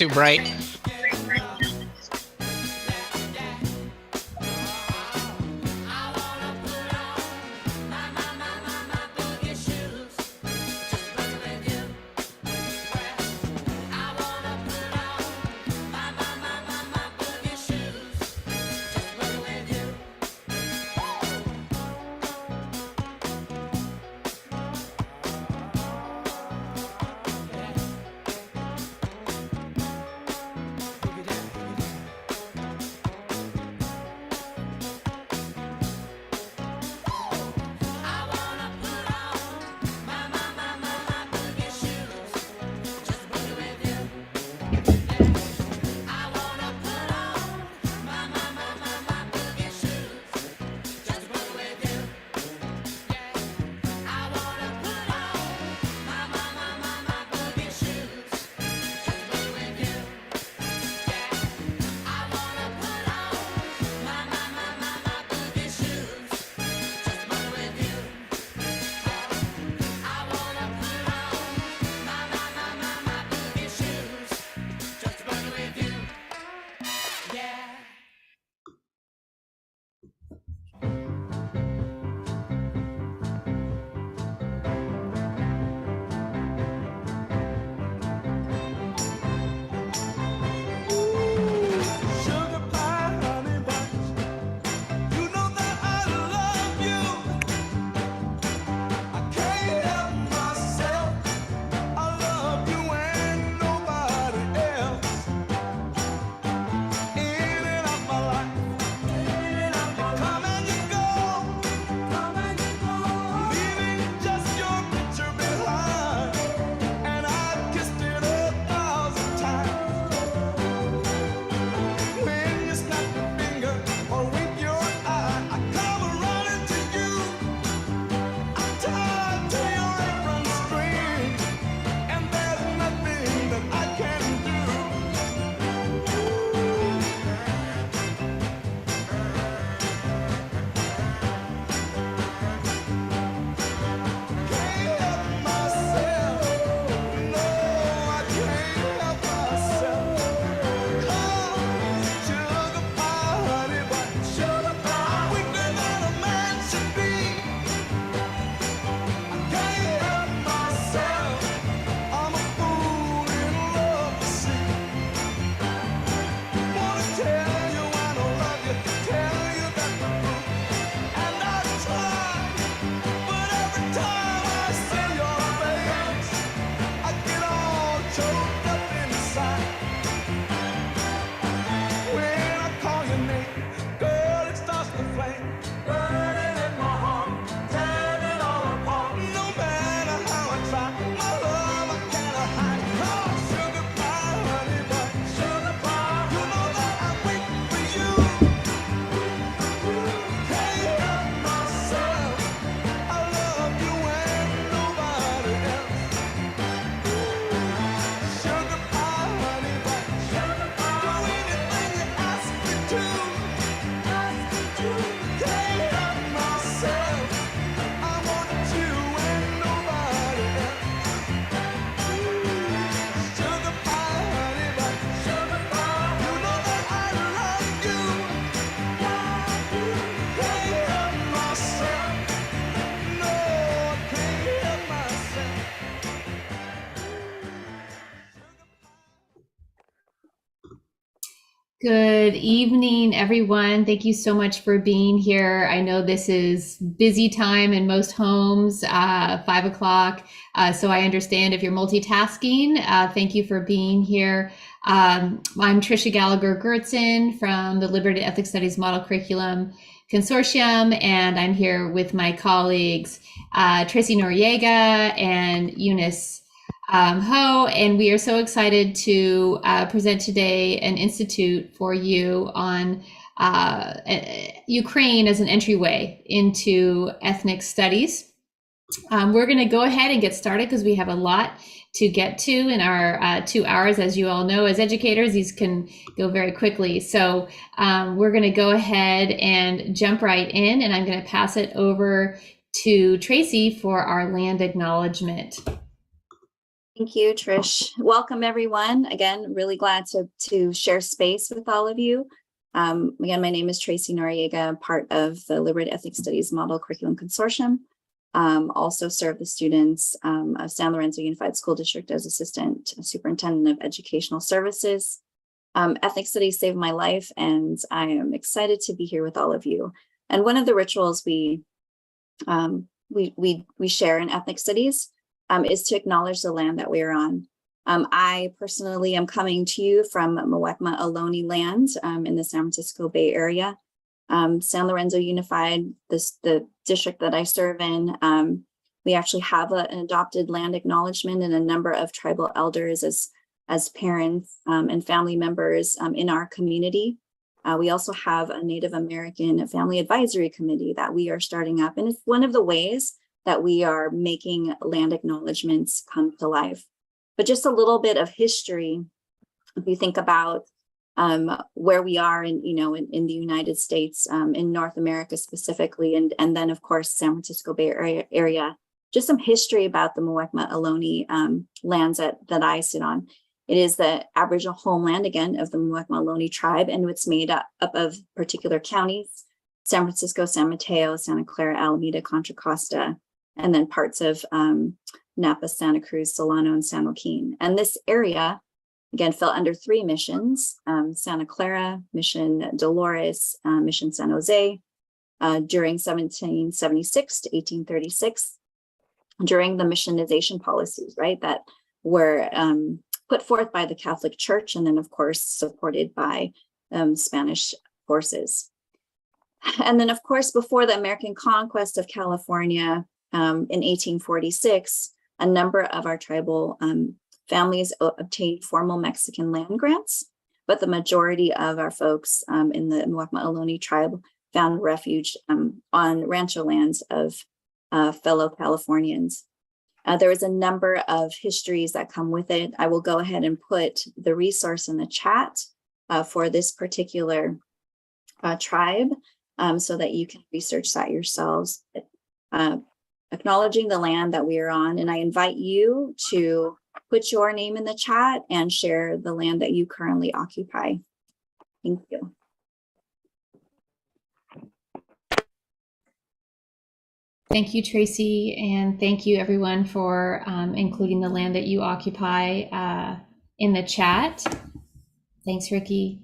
too bright. Good evening, everyone. Thank you so much for being here. I know this is busy time in most homes, 5 o'clock. So I understand if you're multitasking. Thank you for being here. I'm Trisha Gallagher-Gertzen from the Liberty Ethics Studies Model Curriculum Consortium, and I'm here with my colleagues, Tracy Noriega and Eunice Ho, and we are so excited to present today an institute for you on Ukraine as an entryway into ethnic studies. We're going to go ahead and get started because we have a lot to get to in our 2 hours. As you all know, as educators, these can go very quickly. So we're going to go ahead and jump right in, and I'm going to pass it over to Tracy for our land acknowledgement. Thank you, Trish. Welcome, everyone. Again, really glad to share space with all of you. Again, my name is Tracy Noriega, part of the Liberated Ethnic Studies Model Curriculum Consortium. Also serve the students of San Lorenzo Unified School District as Assistant Superintendent of Educational Services. Ethnic Studies saved my life, and I am excited to be here with all of you. And one of the rituals we share in Ethnic Studies is to acknowledge the land that we are on. I personally am coming to you from Muwekma Ohlone land in the San Francisco Bay Area. San Lorenzo Unified, the district that I serve in, we actually have an adopted land acknowledgement and a number of tribal elders as parents and family members in our community. We also have a Native American Family Advisory Committee that we are starting up, and it's one of the ways that we are making land acknowledgements come to life. But just a little bit of history, if you think about where we are in the United States, in North America specifically, and then of course San Francisco Bay Area, just some history about the Muwekma Ohlone lands that I sit on. It is the Aboriginal homeland, again, of the Muwekma Ohlone tribe, and it's made up of particular counties: San Francisco, San Mateo, Santa Clara, Alameda, Contra Costa, and then parts of Napa, Santa Cruz, Solano, and San Joaquin. And this area, again, fell under three missions: Santa Clara, Mission Dolores, Mission San Jose, during 1776 to 1836, during the missionization policies, right, that were put forth by the Catholic Church, and then, of course, supported by Spanish forces. And then, of course, before the American conquest of California in 1846, a number of our tribal families obtained formal Mexican land grants, but the majority of our folks in the Muwekma Ohlone tribe found refuge on rancho lands of fellow Californians. There was a number of histories that come with it. I will go ahead and put the resource in the chat for this particular tribe so that you can research that yourselves. Acknowledging the land that we are on, and I invite you to put your name in the chat and share the land that you currently occupy. Thank you. Thank you, Tracy, and thank you everyone for including the land that you occupy in the chat. Thanks, Ricky.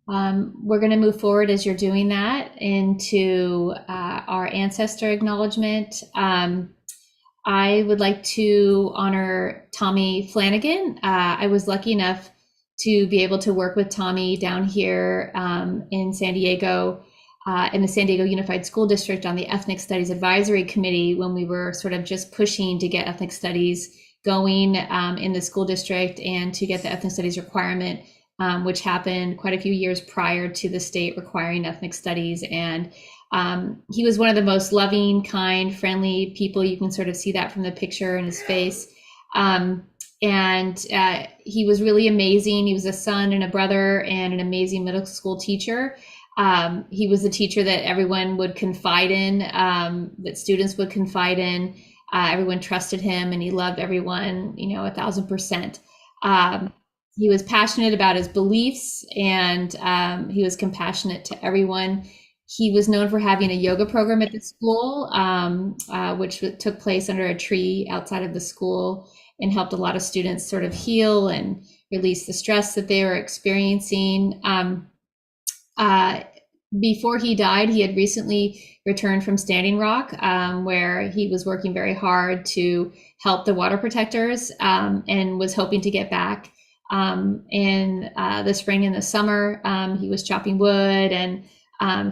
We're going to move forward as you're doing that into our ancestor acknowledgement. I would like to honor Tommy Flanagan. I was lucky enough to be able to work with Tommy down here in San Diego, in the San Diego Unified School District on the Ethnic Studies Advisory Committee when we were sort of just pushing to get ethnic studies going in the school district and to get the ethnic studies requirement, which happened quite a few years prior to the state requiring ethnic studies. And he was one of the most loving, kind, friendly people. You can sort of see that from the picture in his face. And he was really amazing. He was a son and a brother and an amazing middle school teacher. He was the teacher that everyone would confide in, that students would confide in. Everyone trusted him, and he loved everyone, 1,000%. He was passionate about his beliefs, and he was compassionate to everyone. He was known for having a yoga program at the school, which took place under a tree outside of the school and helped a lot of students sort of heal and release the stress that they were experiencing. Before he died, he had recently returned from Standing Rock, where he was working very hard to help the water protectors, and was hoping to get back in the spring and the summer. He was chopping wood and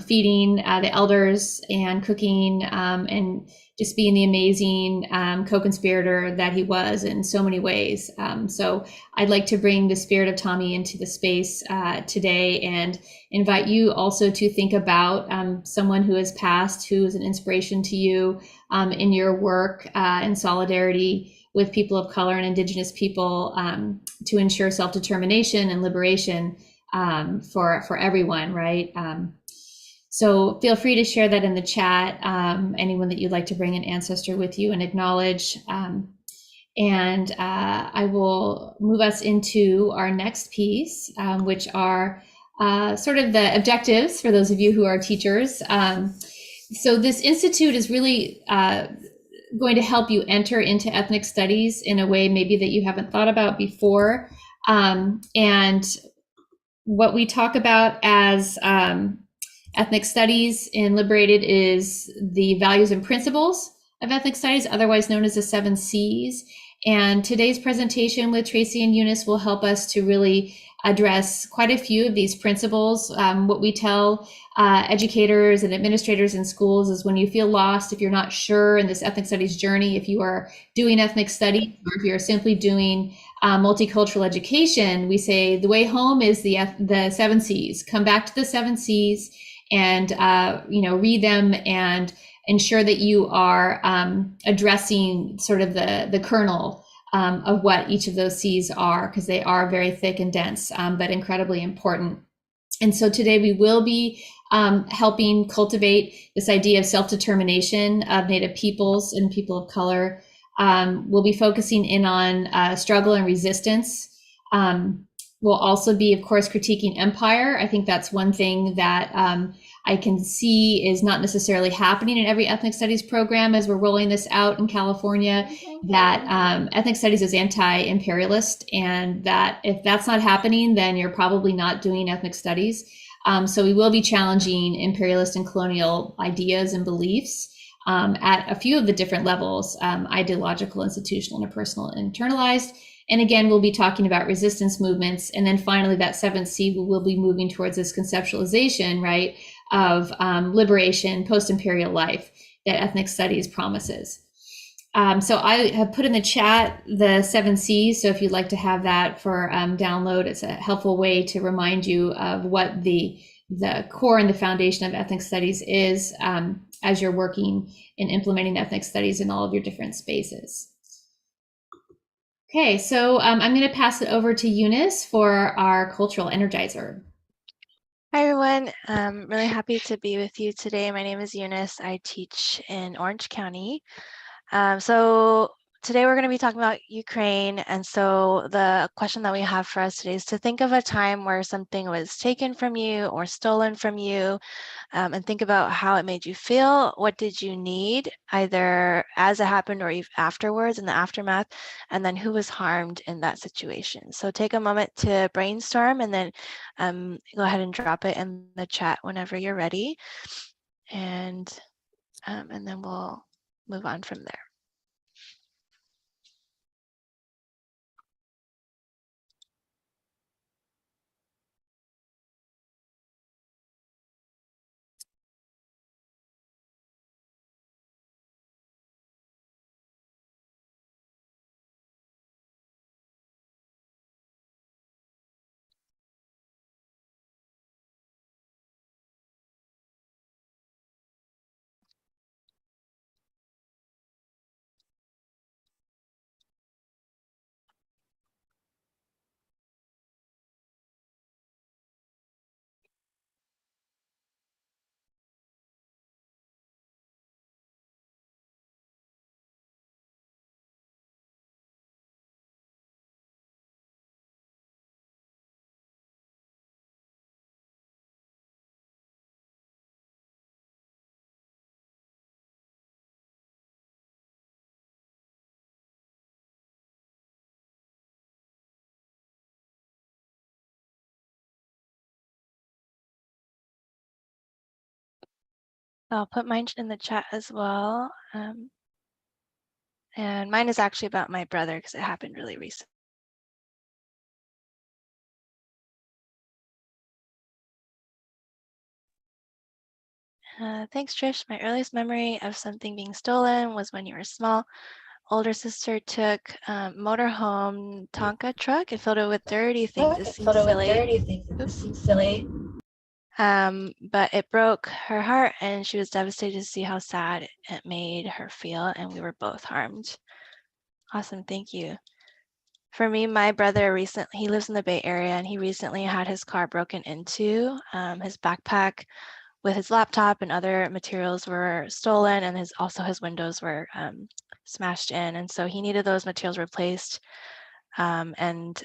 feeding the elders and cooking, and just being the amazing co-conspirator that he was in so many ways. So I'd like to bring the spirit of Tommy into the space today and invite you also to think about someone who has passed, who is an inspiration to you in your work in solidarity with people of color and Indigenous people to ensure self-determination and liberation for everyone, right? So feel free to share that in the chat, anyone that you'd like to bring an ancestor with you and acknowledge. And I will move us into our next piece, which are sort of the objectives for those of you who are teachers. So this institute is really going to help you enter into ethnic studies in a way maybe that you haven't thought about before. And what we talk about as ethnic studies in Liberated is the values and principles of ethnic studies, otherwise known as the 7 C's. And today's presentation with Tracy and Eunice will help us to really address quite a few of these principles. What we tell educators and administrators in schools is when you feel lost, if you're not sure in this ethnic studies journey, if you are doing ethnic studies or if you're simply doing multicultural education, we say the way home is the 7 C's. Come back to the 7 C's and read them and ensure that you are addressing sort of the kernel of what each of those C's are, because they are very thick and dense, but incredibly important. And so today we will be helping cultivate this idea of self-determination of Native peoples and people of color. We'll be focusing in on struggle and resistance. We'll also be, of course, critiquing empire. I think that's one thing that I can see is not necessarily happening in every ethnic studies program as we're rolling this out in California, that ethnic studies is anti-imperialist, and that if that's not happening, then you're probably not doing ethnic studies. So we will be challenging imperialist and colonial ideas and beliefs at a few of the different levels, ideological, institutional, interpersonal, internalized. And again, we'll be talking about resistance movements. And then finally, that 7th C, we'll be moving towards this conceptualization, right, of liberation, post-imperial life that ethnic studies promises. So I have put in the chat the 7 C's. So if you'd like to have that for download, it's a helpful way to remind you of what the core and the foundation of ethnic studies is as you're working in implementing ethnic studies in all of your different spaces. Okay, so I'm going to pass it over to Eunice for our cultural energizer. Hi, everyone. I'm really happy to be with you today. My name is Eunice. I teach in Orange County. So today we're going to be talking about Ukraine. And so the question that we have for us today is to think of a time where something was taken from you or stolen from you, and think about how it made you feel. What did you need, either as it happened or afterwards in the aftermath, and then who was harmed in that situation. So take a moment to brainstorm, and then go ahead and drop it in the chat whenever you're ready, and then we'll move on from there. I'll put mine in the chat as well. And mine is actually about my brother because it happened really recently. Thanks, Trish. My earliest memory of something being stolen was when you were small. Older sister took motorhome Tonka truck and filled it with dirty things. It seems silly. But it broke her heart, and she was devastated to see how sad it made her feel, and we were both harmed. Awesome, thank you. For me, my brother he lives in the Bay Area, and he recently had his car broken into. His backpack with his laptop and other materials were stolen, and his windows were smashed in, and so he needed those materials replaced. And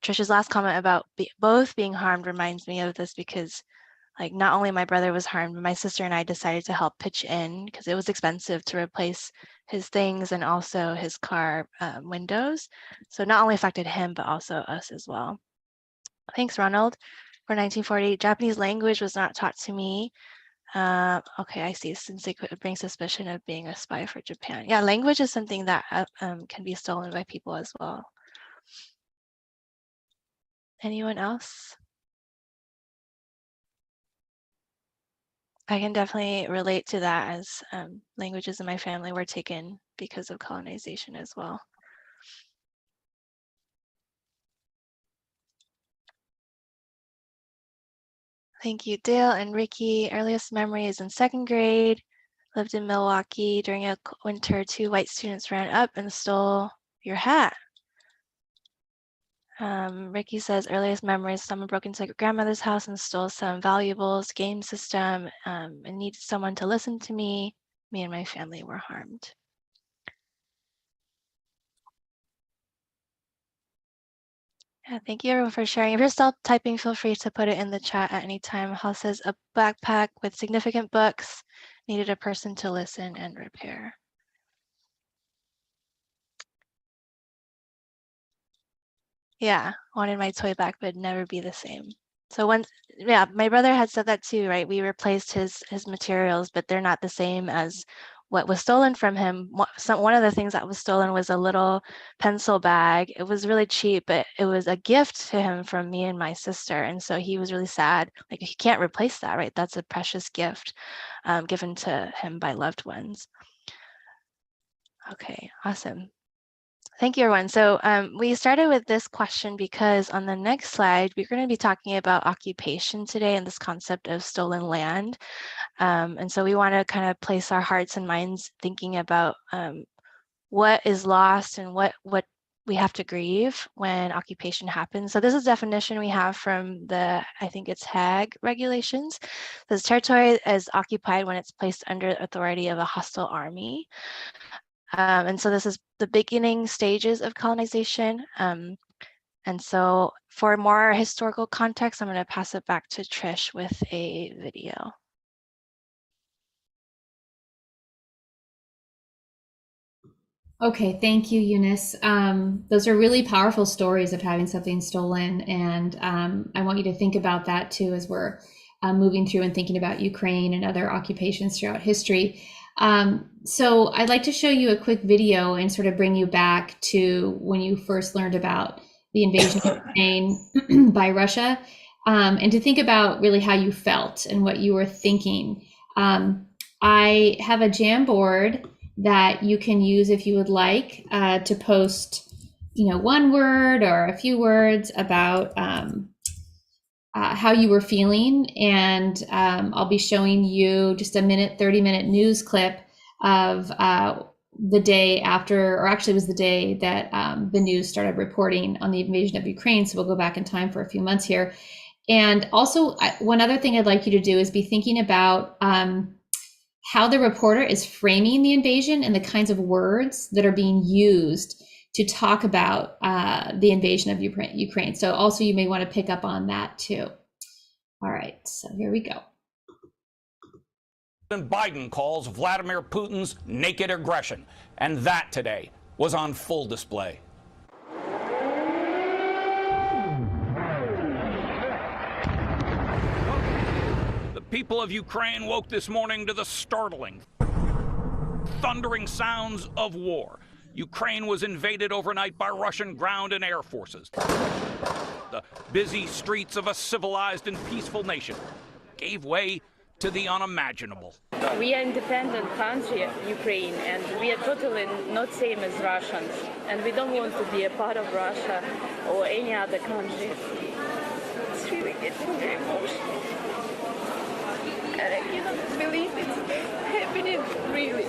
Trisha's last comment about both being harmed reminds me of this, because like not only my brother was harmed, but my sister and I decided to help pitch in because it was expensive to replace his things and also his car windows. So it not only affected him, but also us as well. Thanks, Ronald. For 1940, Japanese language was not taught to me. Okay, I see. Since it could bring suspicion of being a spy for Japan. Yeah, language is something that can be stolen by people as well. Anyone else? I can definitely relate to that, as languages in my family were taken because of colonization as well. Thank you, Dale and Ricky. Earliest memory is in 2nd grade. Lived in Milwaukee. During a winter, 2 white students ran up and stole your hat. Ricky says earliest memories, someone broke into grandmother's house and stole some valuables, game system, and needed someone to listen to me. Me and my family were harmed. Yeah, thank you everyone for sharing. If you're still typing, feel free to put it in the chat at any time. Hal says a backpack with significant books, needed a person to listen and repair. Yeah, wanted my toy back, but never be the same. So once, yeah, my brother had said that too, right? We replaced his materials, but they're not the same as what was stolen from him. One of the things that was stolen was a little pencil bag. It was really cheap, but it was a gift to him from me and my sister. And so he was really sad. Like, he can't replace that, right? That's a precious gift given to him by loved ones. Okay, awesome. Thank you, everyone. So we started with this question because on the next slide, we're going to be talking about occupation today and this concept of stolen land. And so we want to kind of place our hearts and minds thinking about what is lost and what we have to grieve when occupation happens. So this is a definition we have from the, I think it's Hague regulations. This territory is occupied when it's placed under authority of a hostile army. And so this is the beginning stages of colonization. And so for more historical context, I'm going to pass it back to Trish with a video. Okay, thank you, Eunice. Those are really powerful stories of having something stolen. And I want you to think about that too as we're moving through and thinking about Ukraine and other occupations throughout history. So I'd like to show you a quick video and sort of bring you back to when you first learned about the invasion of Ukraine by Russia, and to think about really how you felt and what you were thinking. I have a Jamboard that you can use if you would like to post, one word or a few words about how you were feeling. And I'll be showing you just a 30-minute news clip of the day after, or actually it was the day that the news started reporting on the invasion of Ukraine. So we'll go back in time for a few months here. And also one other thing I'd like you to do is be thinking about how the reporter is framing the invasion and the kinds of words that are being used to talk about the invasion of Ukraine. So also you may want to pick up on that too. All right, so here we go. Biden calls Vladimir Putin's naked aggression, and that today was on full display. The people of Ukraine woke this morning to the startling, thundering sounds of war. Ukraine was invaded overnight by Russian ground and air forces. The busy streets of a civilized and peaceful nation gave way to the unimaginable. We are independent country, Ukraine, and we are totally not same as Russians. And we don't want to be a part of Russia or any other country. It's really getting very emotional. And I cannot believe it's happening, really.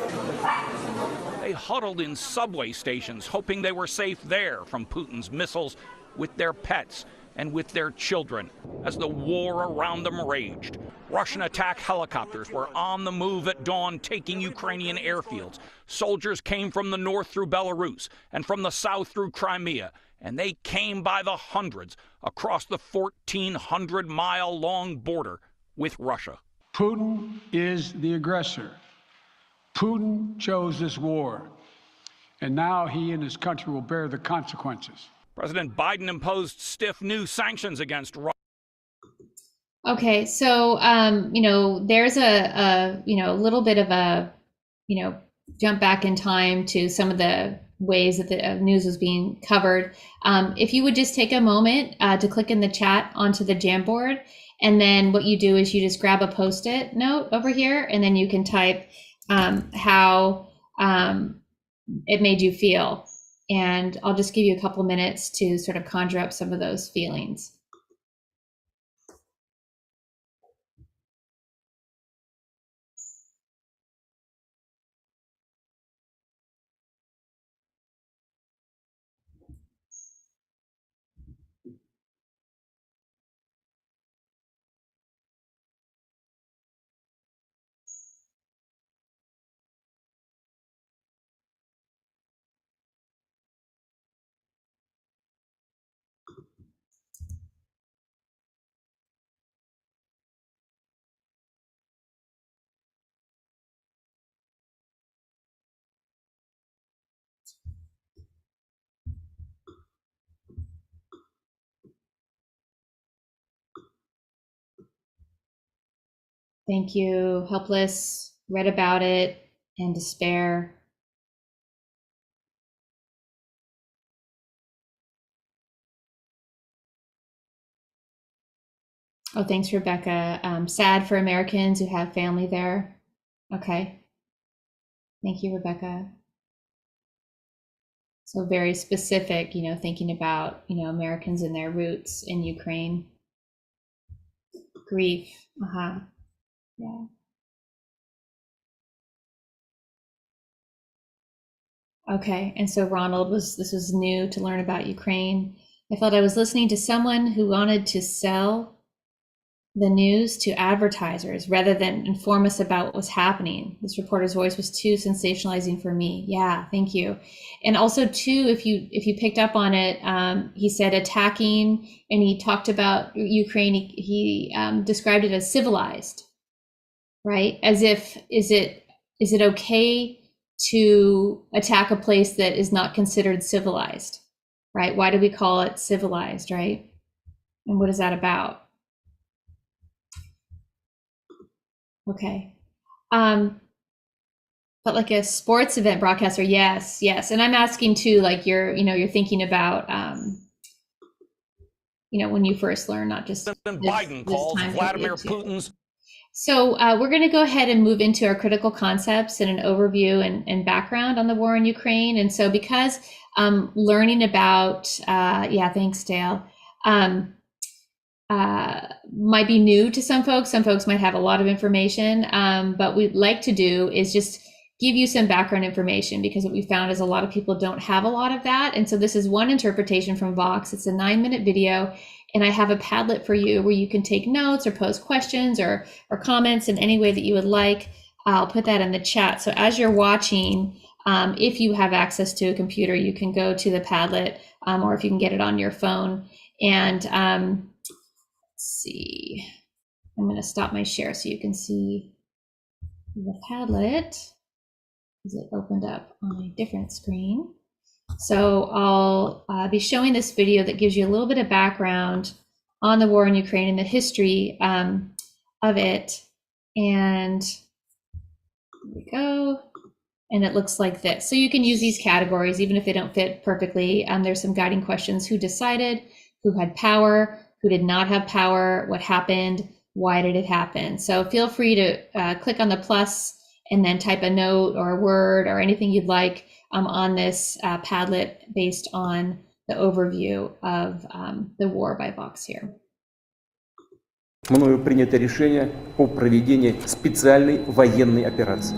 They huddled in subway stations, hoping they were safe there from Putin's missiles with their pets. and with their children as the war around them raged. Russian attack helicopters were on the move at dawn, taking Ukrainian airfields. Soldiers came from the north through Belarus and from the south through Crimea, and they came by the hundreds across the 1,400-mile-long border with Russia. Putin is the aggressor. Putin chose this war, and now he and his country will bear the consequences. President Biden imposed stiff new sanctions against Russia. Okay, so there's a little bit of a jump back in time to some of the ways that the news was being covered. If you would just take a moment to click in the chat onto the Jamboard, and then what you do is you just grab a Post-it note over here, and then you can type how it made you feel. And I'll just give you a couple minutes to sort of conjure up some of those feelings. Thank you. Helpless, read about it, and despair. Oh, thanks, Rebecca. Sad for Americans who have family there. Okay. Thank you, Rebecca. So very specific, thinking about, Americans and their roots in Ukraine. Grief. Yeah. Okay, and so Ronald this was new to learn about Ukraine. I felt I was listening to someone who wanted to sell the news to advertisers rather than inform us about what was happening. This reporter's voice was too sensationalizing for me. Yeah, thank you. And also too, if you picked up on it, he said attacking, and he talked about Ukraine. He described it as civilized, right? As if is it okay to attack a place that is not considered civilized, right? Why do we call it civilized, right? And what is that about? Okay. But like a sports event broadcaster, yes. And I'm asking too, like you're thinking about, when you first learn, not just Biden calls Vladimir Putin's. So we're going to go ahead and move into our critical concepts and an overview and background on the war in Ukraine. And so because learning about, thanks, Dale, might be new to some folks. Some folks might have a lot of information, but we'd like to do is just give you some background information, because what we found is a lot of people don't have a lot of that. And so this is one interpretation from Vox. It's a 9-minute video, and I have a Padlet for you where you can take notes or pose questions or comments in any way that you would like. I'll put that in the chat. So as you're watching, if you have access to a computer, you can go to the Padlet, or if you can get it on your phone. And let's see, I'm going to stop my share so you can see the Padlet. Is it opened up on a different screen? So I'll be showing this video that gives you a little bit of background on the war in Ukraine and the history of it. And here we go. And it looks like this. So you can use these categories, even if they don't fit perfectly. There's some guiding questions: who decided, who had power, who did not have power, what happened, why did it happen? So feel free to click on the plus and then type a note or a word or anything you'd like on this Padlet based on the overview of the war by Vox here. Мною принято решение о проведении специальной военной операции.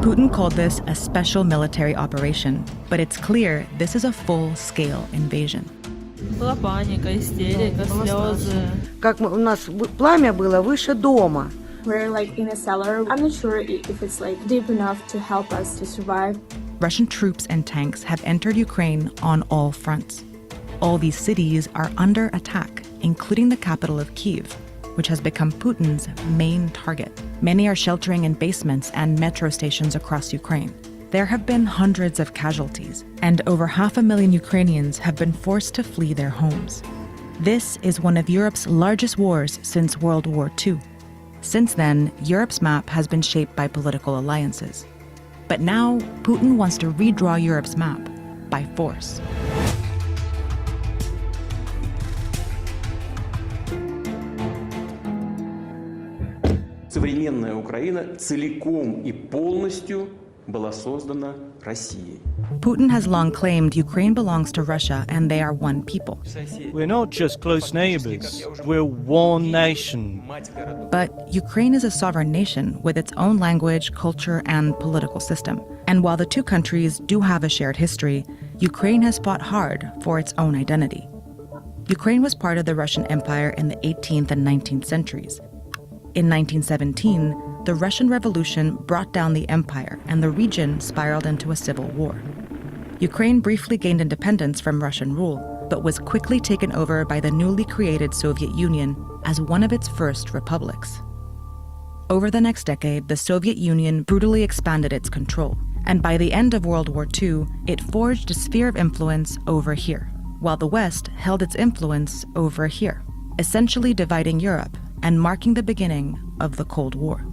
Putin called this a special military operation, but it's clear this is a full-scale invasion. Была паника, истерика, слезы. Как у нас пламя было выше дома. We're like in a cellar. I'm not sure if it's like deep enough to help us to survive. Russian troops and tanks have entered Ukraine on all fronts. All these cities are under attack, including the capital of Kyiv, which has become Putin's main target. Many are sheltering in basements and metro stations across Ukraine. There have been hundreds of casualties, and over 500,000 Ukrainians have been forced to flee their homes. This is one of Europe's largest wars since World War II. Since then, Europe's map has been shaped by political alliances. But now, Putin wants to redraw Europe's map by force. Современная Украина целиком и полностью была создана Россией. Putin has long claimed Ukraine belongs to Russia and they are one people. We're not just close neighbors, we're one nation. But Ukraine is a sovereign nation with its own language, culture, and political system. And while the two countries do have a shared history, Ukraine has fought hard for its own identity. Ukraine was part of the Russian Empire in the 18th and 19th centuries. In 1917, the Russian Revolution brought down the empire and the region spiraled into a civil war. Ukraine briefly gained independence from Russian rule, but was quickly taken over by the newly created Soviet Union as one of its first republics. Over the next decade, the Soviet Union brutally expanded its control, and by the end of World War II, it forged a sphere of influence over here, while the West held its influence over here, essentially dividing Europe and marking the beginning of the Cold War.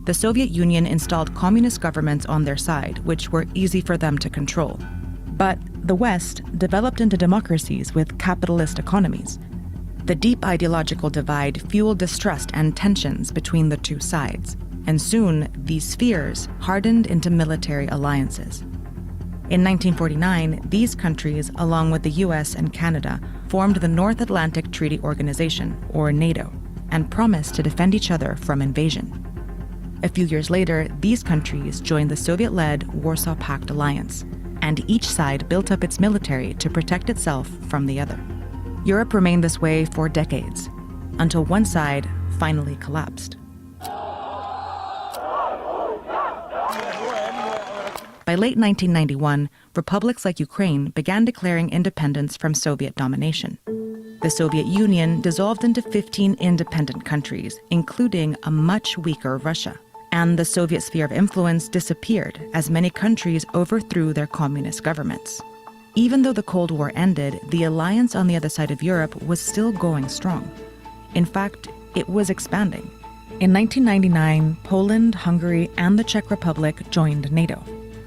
The Soviet Union installed communist governments on their side, which were easy for them to control. But the West developed into democracies with capitalist economies. The deep ideological divide fueled distrust and tensions between the two sides, and soon these spheres hardened into military alliances. In 1949, these countries, along with the US and Canada, formed the North Atlantic Treaty Organization, or NATO, and promised to defend each other from invasion. A few years later, these countries joined the Soviet-led Warsaw Pact alliance, and each side built up its military to protect itself from the other. Europe remained this way for decades, until one side finally collapsed. By late 1991, republics like Ukraine began declaring independence from Soviet domination. The Soviet Union dissolved into 15 independent countries, including a much weaker Russia. And the Soviet sphere of influence disappeared as many countries overthrew their communist governments. Even though the Cold War ended, the alliance on the other side of Europe was still going strong. In fact, it was expanding. In 1999, Poland, Hungary, and the Czech Republic joined NATO.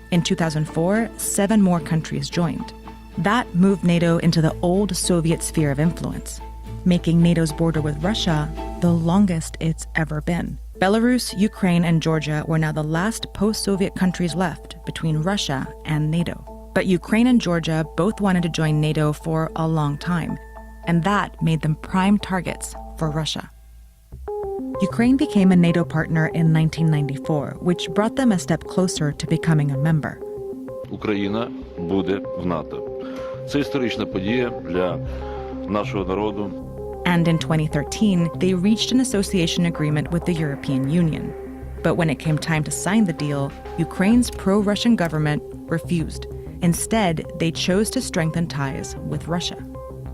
In 2004, 7 more countries joined. That moved NATO into the old Soviet sphere of influence, making NATO's border with Russia the longest it's ever been. Belarus, Ukraine, and Georgia were now the last post-Soviet countries left between Russia and NATO. But Ukraine and Georgia both wanted to join NATO for a long time, and that made them prime targets for Russia. Ukraine became a NATO partner in 1994, which brought them a step closer to becoming a member. Україна буде в НАТО. Це історична подія для нашого народу. And in 2013, they reached an association agreement with the European Union. But when it came time to sign the deal, Ukraine's pro-Russian government refused. Instead, they chose to strengthen ties with Russia.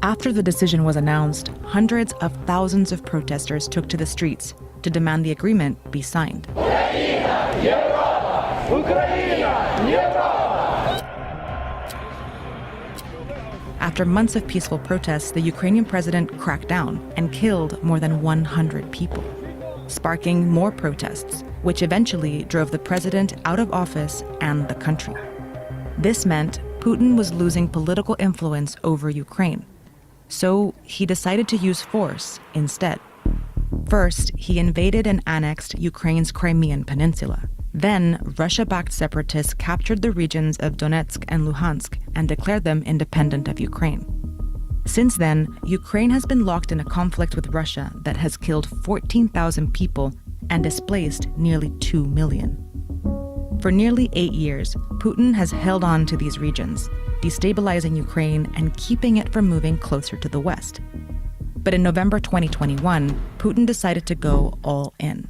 After the decision was announced, hundreds of thousands of protesters took to the streets to demand the agreement be signed. After months of peaceful protests, the Ukrainian president cracked down and killed more than 100 people, sparking more protests, which eventually drove the president out of office and the country. This meant Putin was losing political influence over Ukraine, so he decided to use force instead. First, he invaded and annexed Ukraine's Crimean Peninsula. Then, Russia-backed separatists captured the regions of Donetsk and Luhansk and declared them independent of Ukraine. Since then, Ukraine has been locked in a conflict with Russia that has killed 14,000 people and displaced nearly 2 million. For nearly 8 years, Putin has held on to these regions, destabilizing Ukraine and keeping it from moving closer to the West. But in November 2021, Putin decided to go all in.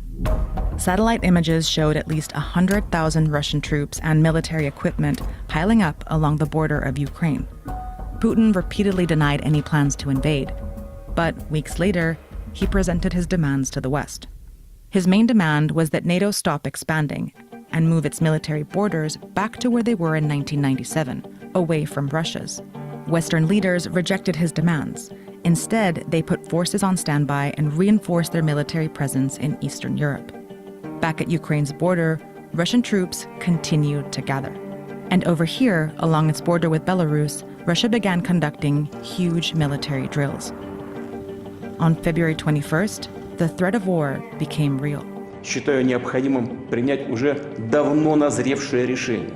Satellite images showed at least 100,000 Russian troops and military equipment piling up along the border of Ukraine. Putin repeatedly denied any plans to invade, but weeks later, he presented his demands to the West. His main demand was that NATO stop expanding and move its military borders back to where they were in 1997, away from Russia's. Western leaders rejected his demands. Instead, they put forces on standby and reinforced their military presence in Eastern Europe. Back at Ukraine's border, Russian troops continued to gather. And over here, along its border with Belarus, Russia began conducting huge military drills. On February 21st, the threat of war became real. Считаю необходимым принять уже давно назревшее решение.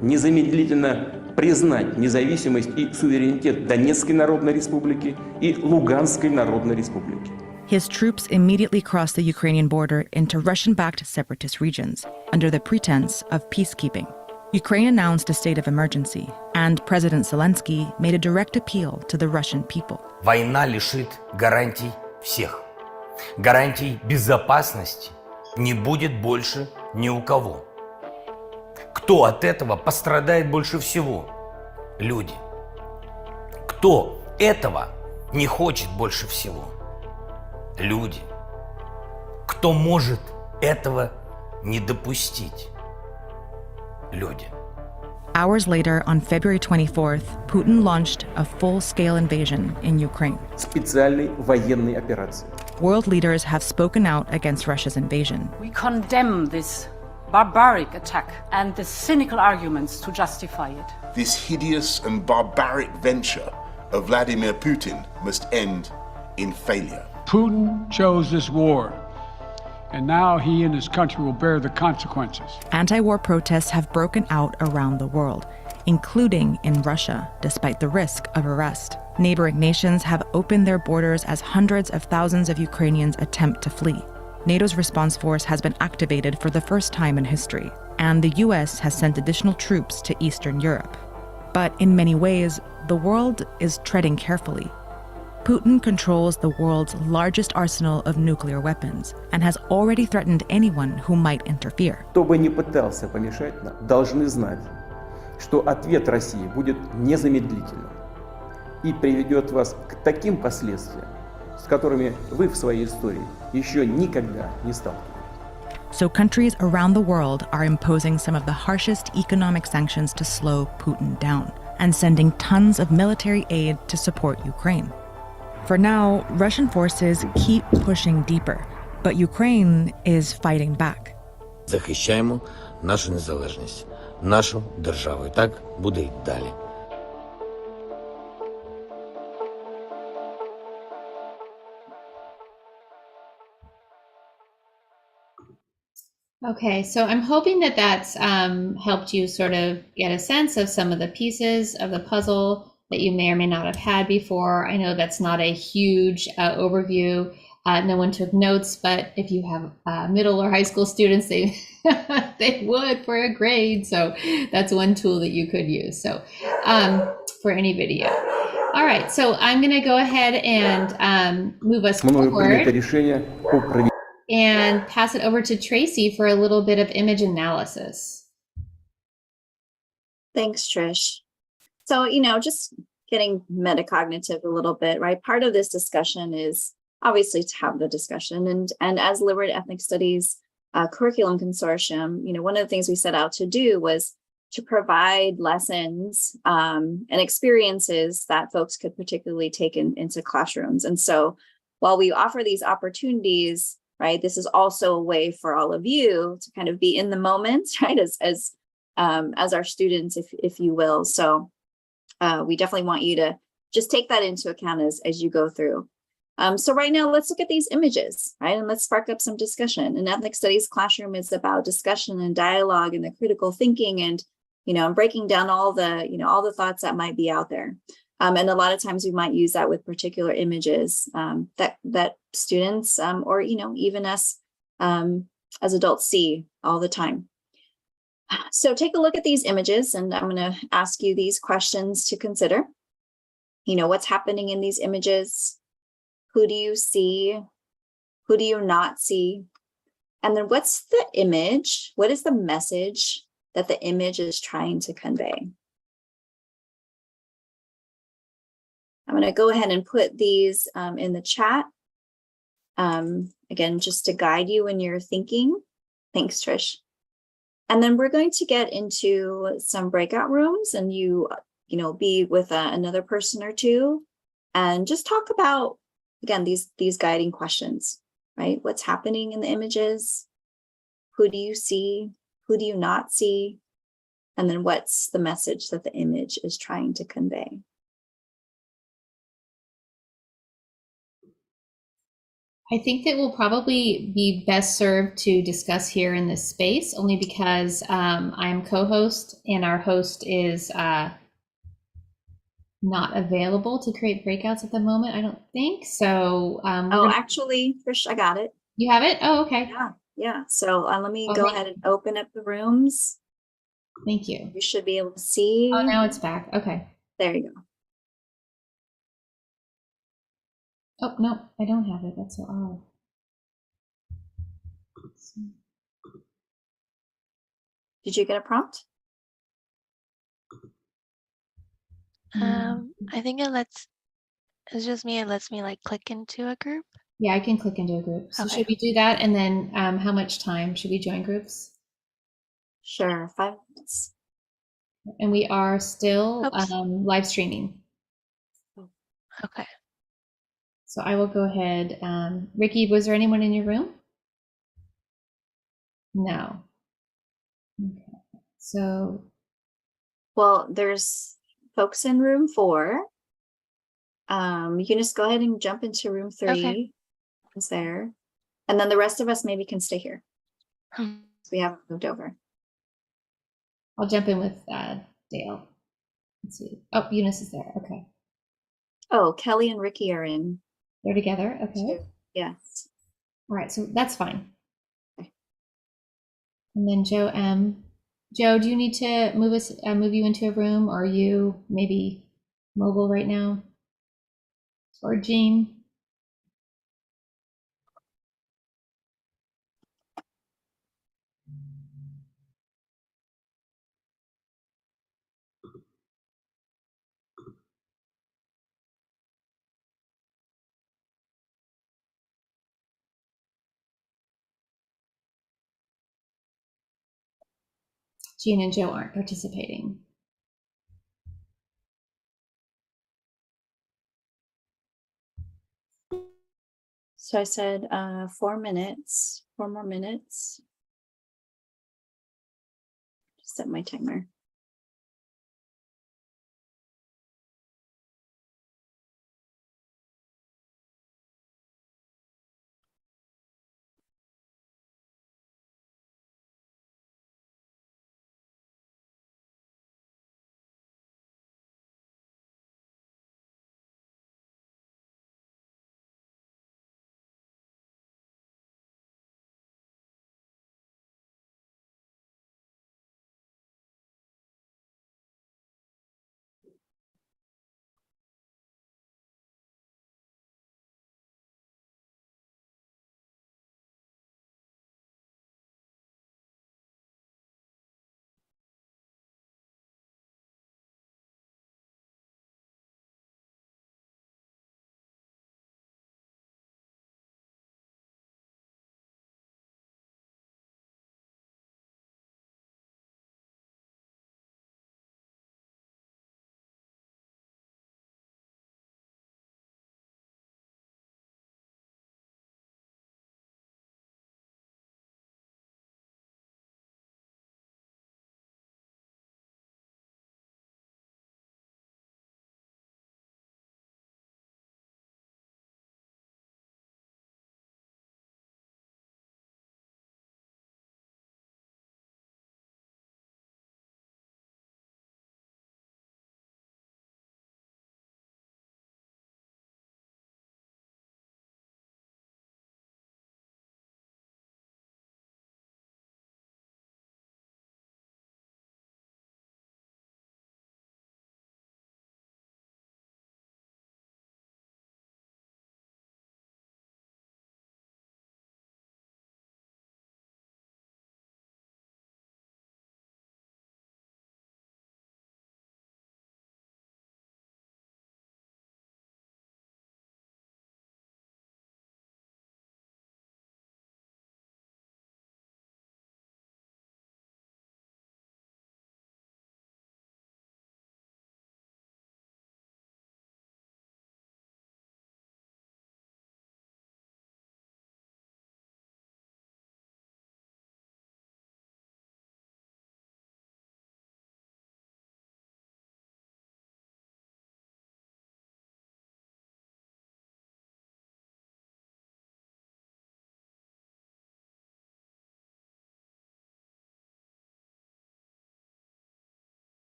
Незамедлительно признать независимость и суверенитет Донецкой Народной Республики и Луганской Народной Республики. His troops immediately crossed the Ukrainian border into Russian-backed separatist regions under the pretense of peacekeeping. Ukraine announced a state of emergency, and President Zelensky made a direct appeal to the Russian people. Война лишит гарантий всех. Гарантий безопасности не будет больше ни у кого. Кто от этого пострадает больше всего? Люди. Кто этого не хочет больше всего? Люди. Кто может этого не допустить? Люди. Hours later, on February 24th, Putin launched a full-scale invasion in Ukraine. Специальной военной операции. World leaders have spoken out against Russia's invasion. We condemn this barbaric attack and the cynical arguments to justify it. This hideous and barbaric venture of Vladimir Putin must end in failure. Putin chose this war, and now he and his country will bear the consequences. Anti-war protests have broken out around the world, including in Russia, despite the risk of arrest. Neighboring nations have opened their borders as hundreds of thousands of Ukrainians attempt to flee. NATO's response force has been activated for the first time in history, and the US has sent additional troops to Eastern Europe. But in many ways, the world is treading carefully. Putin controls the world's largest arsenal of nuclear weapons and has already threatened anyone who might interfere. Кто бы ни пытался помешать нам, должны знать, что ответ России будет незамедлительным и приведет вас к таким последствиям, с которыми вы в своей истории еще никогда не сталкивались. So countries around the world are imposing some of the harshest economic sanctions to slow Putin down and sending tons of military aid to support Ukraine. For now, Russian forces keep pushing deeper, but Ukraine is fighting back. Захищаємо нашу незалежність, нашу державу. І так буде й далі. Okay, so I'm hoping that that's helped you sort of get a sense of some of the pieces of the puzzle that you may or may not have had before. I know that's not a huge overview. No one took notes, but if you have middle or high school students, they they would for a grade. So that's one tool that you could use. So for any video. All right, so I'm going to go ahead and move us forward and pass it over to Tracy for a little bit of image analysis. Thanks, Trish. So, just getting metacognitive a little bit, right? Part of this discussion is obviously to have the discussion. And as Liberate Ethnic Studies Curriculum Consortium, one of the things we set out to do was to provide lessons and experiences that folks could particularly take into classrooms. And so while we offer these opportunities, right, this is also a way for all of you to kind of be in the moment, right, as our students, if you will. So we definitely want you to just take that into account as you go through. So right now, let's look at these images, right? And let's spark up some discussion. An ethnic studies classroom is about discussion and dialogue and the critical thinking and, breaking down all the thoughts that might be out there. And a lot of times we might use that with particular images that students or, even us as adults see all the time. So take a look at these images, and I'm going to ask you these questions to consider. What's happening in these images? Who do you see? Who do you not see? And then what's the image? What is the message that the image is trying to convey? I'm going to go ahead and put these in the chat. Again, just to guide you when you're thinking. Thanks, Trish. And then we're going to get into some breakout rooms, and be with another person or two, and just talk about, again, these guiding questions, right? What's happening in the images? Who do you see? Who do you not see? And then what's the message that the image is trying to convey? I think that we'll probably be best served to discuss here in this space, only because I'm co-host and our host is not available to create breakouts at the moment, I don't think. So actually, Trish, I got it. You have it? Oh, okay. Yeah. So let me go ahead and open up the rooms. Thank you. You should be able to see. Oh, now it's back. Okay. There you go. Oh, no, I don't have it. That's so odd. Did you get a prompt? I think it's just me. It lets me like click into a group. Yeah, I can click into a group. So Okay. should we do that? And then how much time should we join groups? Sure, 5 minutes. And we are still live streaming. Okay. So I will go ahead. Ricky, was there anyone in your room? No. Okay. So. Well, there's folks in room 4. You can just go ahead and jump into room 3. Okay. It's there. And then the rest of us maybe can stay here. We haven't moved over. I'll jump in with Dale. Let's see. Oh, Eunice is there. Okay. Oh, Kelly and Ricky are in. They're together. Okay. Yes. All right. So that's fine. Okay. And then Joe M. Joe, do you need to move you into a room, or are you maybe mobile right now? Or Jean? Jean and Joe aren't participating. So I said 4 minutes, 4 more minutes. Set my timer.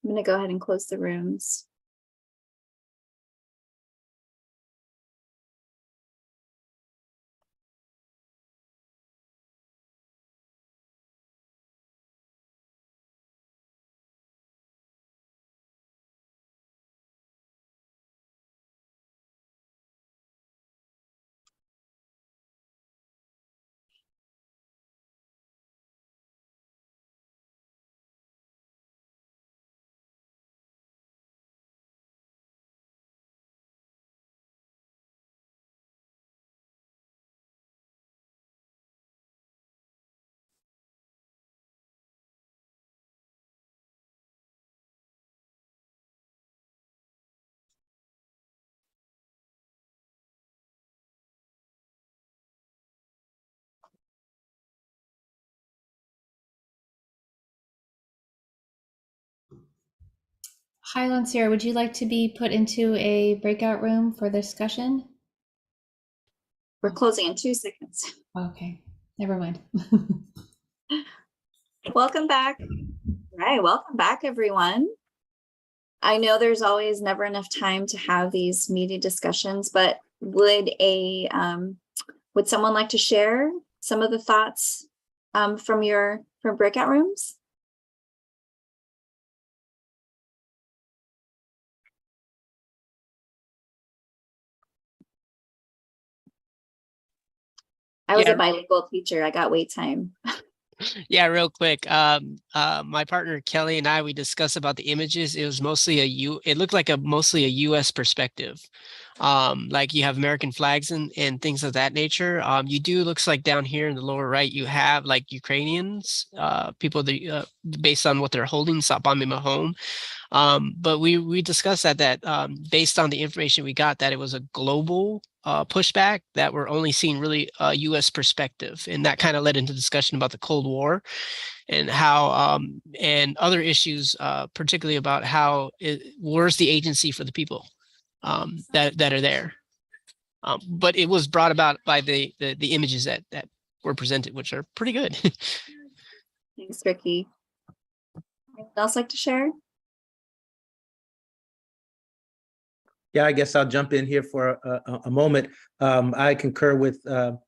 I'm going to go ahead and close the rooms. Hi, Lansira, would you like to be put into a breakout room for discussion? We're closing in 2 seconds. Okay, never mind. Welcome back. All right, welcome back, everyone. I know there's always never enough time to have these meaty discussions, but would someone like to share some of the thoughts from breakout rooms? I was a bilingual teacher. I got wait time. Yeah, real quick. My partner Kelly and I, we discussed about the images. It was mostly it looked like mostly a US perspective. Like you have American flags and things of that nature. Looks like down here in the lower right, you have like Ukrainians, people that, based on what they're holding, Sapami Mahom. But we discussed that based on the information we got, that it was a global pushback, that we're only seeing really a U.S. perspective, and that kind of led into discussion about the Cold War and how and other issues, particularly about how where's the agency for the people that are there. But it was brought about by the images that were presented, which are pretty good. Thanks, Ricky. Anyone else like to share? Yeah, I guess I'll jump in here for a moment. I concur with the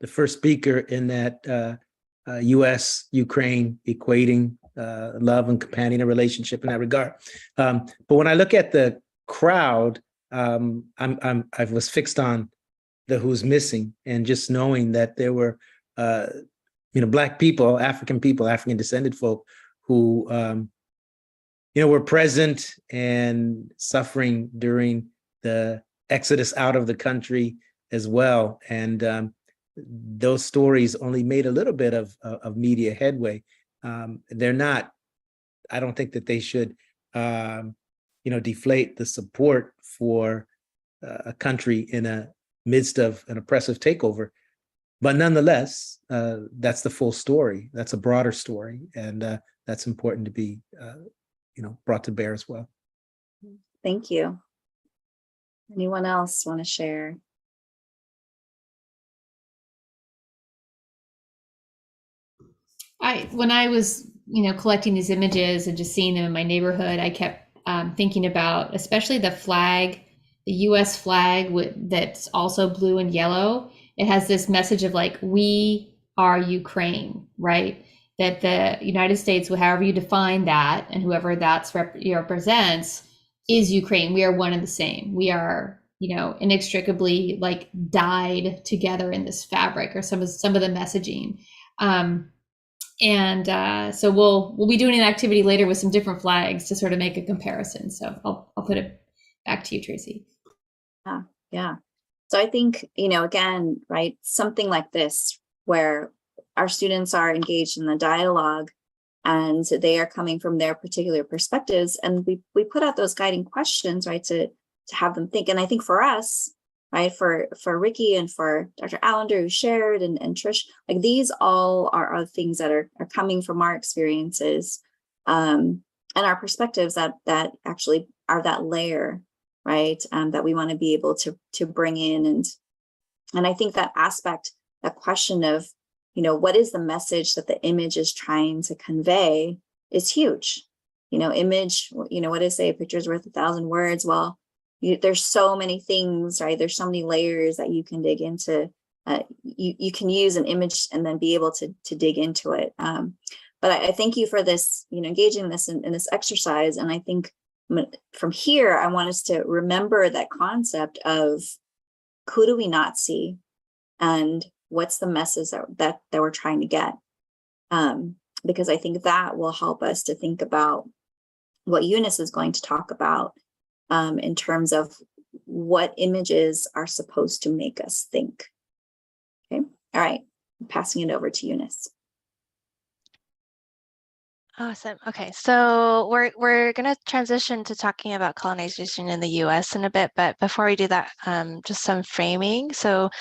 first speaker in that U.S.-Ukraine equating love and companion relationship in that regard. But when I look at the crowd, I was fixed on the who's missing, and just knowing that there were Black people, African descended folk who were present and suffering during the exodus out of the country as well. And those stories only made a little bit of media headway. They're not, I don't think that they should, deflate the support for a country in the midst of an oppressive takeover. But nonetheless, that's the full story. That's a broader story. And that's important to be brought to bear as well. Thank you. Anyone else want to share? When I was, collecting these images and just seeing them in my neighborhood, I kept thinking about, especially the flag, the U.S. flag that's also blue and yellow. It has this message of like, we are Ukraine, right? That the United States, however you define that, and whoever that represents, is Ukraine. We are one and the same. We are, inextricably like dyed together in this fabric, or some of the messaging. So we'll be doing an activity later with some different flags to sort of make a comparison. So I'll put it back to you, Tracy. Yeah. So I think, again, right, something like this where our students are engaged in the dialogue and they are coming from their particular perspectives, and we put out those guiding questions, right, to have them think. And I think for us, right, for Ricky and for Dr. Allender, who shared, and Trish, like these all are things that are coming from our experiences and our perspectives that actually are that layer, right, that we want to be able to bring in. And I think that aspect, that question of, what is the message that the image is trying to convey, is huge, image, what do they say? A picture's worth 1,000 words. Well, there's so many things, right? There's so many layers that you can dig into. You can use an image and then be able to dig into it. But I thank you for this, engaging this in this exercise. And I think from here, I want us to remember that concept of who do we not see and what's the message that we're trying to get. Because I think that will help us to think about what Eunice is going to talk about in terms of what images are supposed to make us think. Okay, all right, I'm passing it over to Eunice. Awesome. Okay, so we're going to transition to talking about colonization in the U.S. in a bit, but before we do that, just some framing. So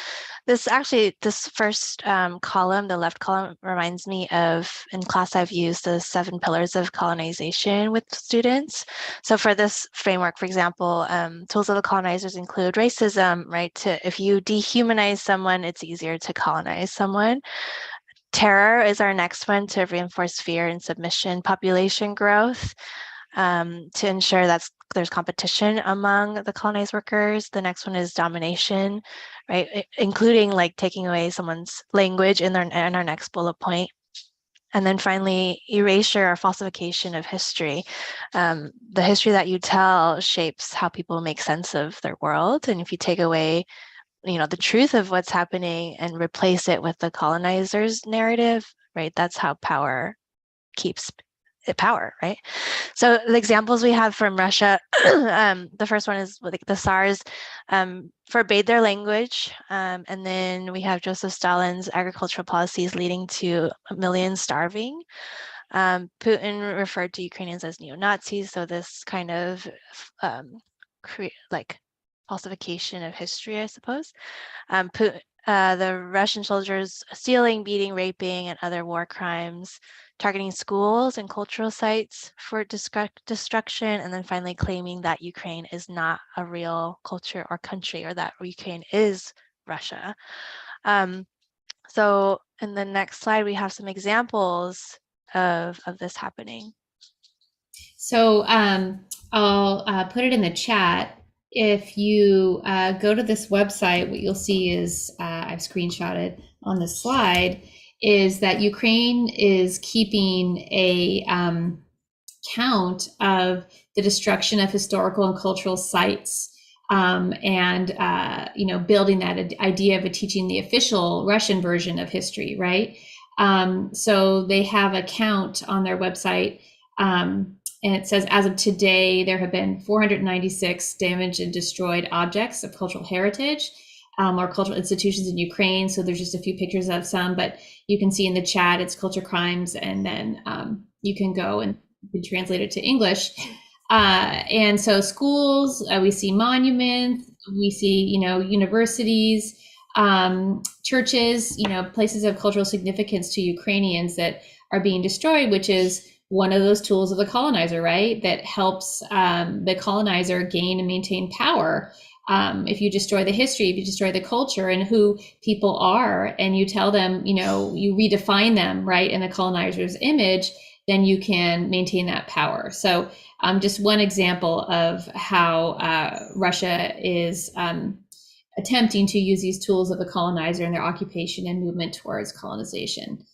this first column, the left column, reminds me of, in class I've used the 7 pillars of colonization with students. So for this framework, for example, tools of the colonizers include racism, right? If you dehumanize someone, it's easier to colonize someone. Terror is our next one, to reinforce fear and submission. Population growth, to ensure that there's competition among the colonized workers. The next one is domination, right? Including like taking away someone's language in our next bullet point. And then finally, erasure or falsification of history. The history that you tell shapes how people make sense of their world. And if you take away the truth of what's happening and replace it with the colonizer's narrative, right? That's how power keeps power, right? So the examples we have from Russia, the first one is like the Tsars forbade their language. And then we have Joseph Stalin's agricultural policies leading to millions starving. Putin referred to Ukrainians as neo-Nazis. So this kind of falsification of history, I suppose. The Russian soldiers stealing, beating, raping, and other war crimes, targeting schools and cultural sites for destruction, and then finally claiming that Ukraine is not a real culture or country, or that Ukraine is Russia. So in the next slide, we have some examples of this happening. So I'll put it in the chat. If you go to this website, what you'll see is, I've screenshotted on the slide, is that Ukraine is keeping a count of the destruction of historical and cultural sites, and building that idea of teaching the official Russian version of history, right? So they have a count on their website. And it says, as of today, there have been 496 damaged and destroyed objects of cultural heritage or cultural institutions in Ukraine. So there's just a few pictures of some, but you can see in the chat, it's culture crimes. And then you can go and you can translate it to English. And so schools, we see monuments, we see, universities, churches, places of cultural significance to Ukrainians that are being destroyed, which is one of those tools of the colonizer, right? That helps the colonizer gain and maintain power. If you destroy the history, if you destroy the culture and who people are, and you tell them, you redefine them, right, in the colonizer's image, then you can maintain that power. So just one example of how Russia is attempting to use these tools of the colonizer in their occupation and movement towards colonization.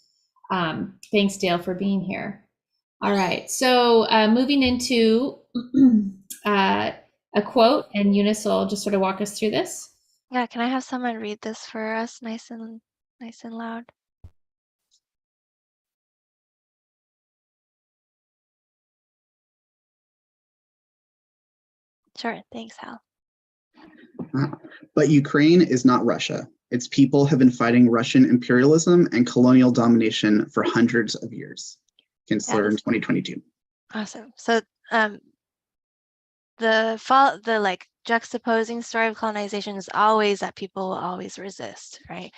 Thanks, Dale, for being here. All right, so moving into a quote, and Eunice will just sort of walk us through this. Yeah, can I have someone read this for us, nice and loud? Sure, thanks, Hal. But Ukraine is not Russia. Its people have been fighting Russian imperialism and colonial domination for hundreds of years. Kinsler in 2022. Awesome. So the juxtaposing story of colonization is always that people will always resist, right?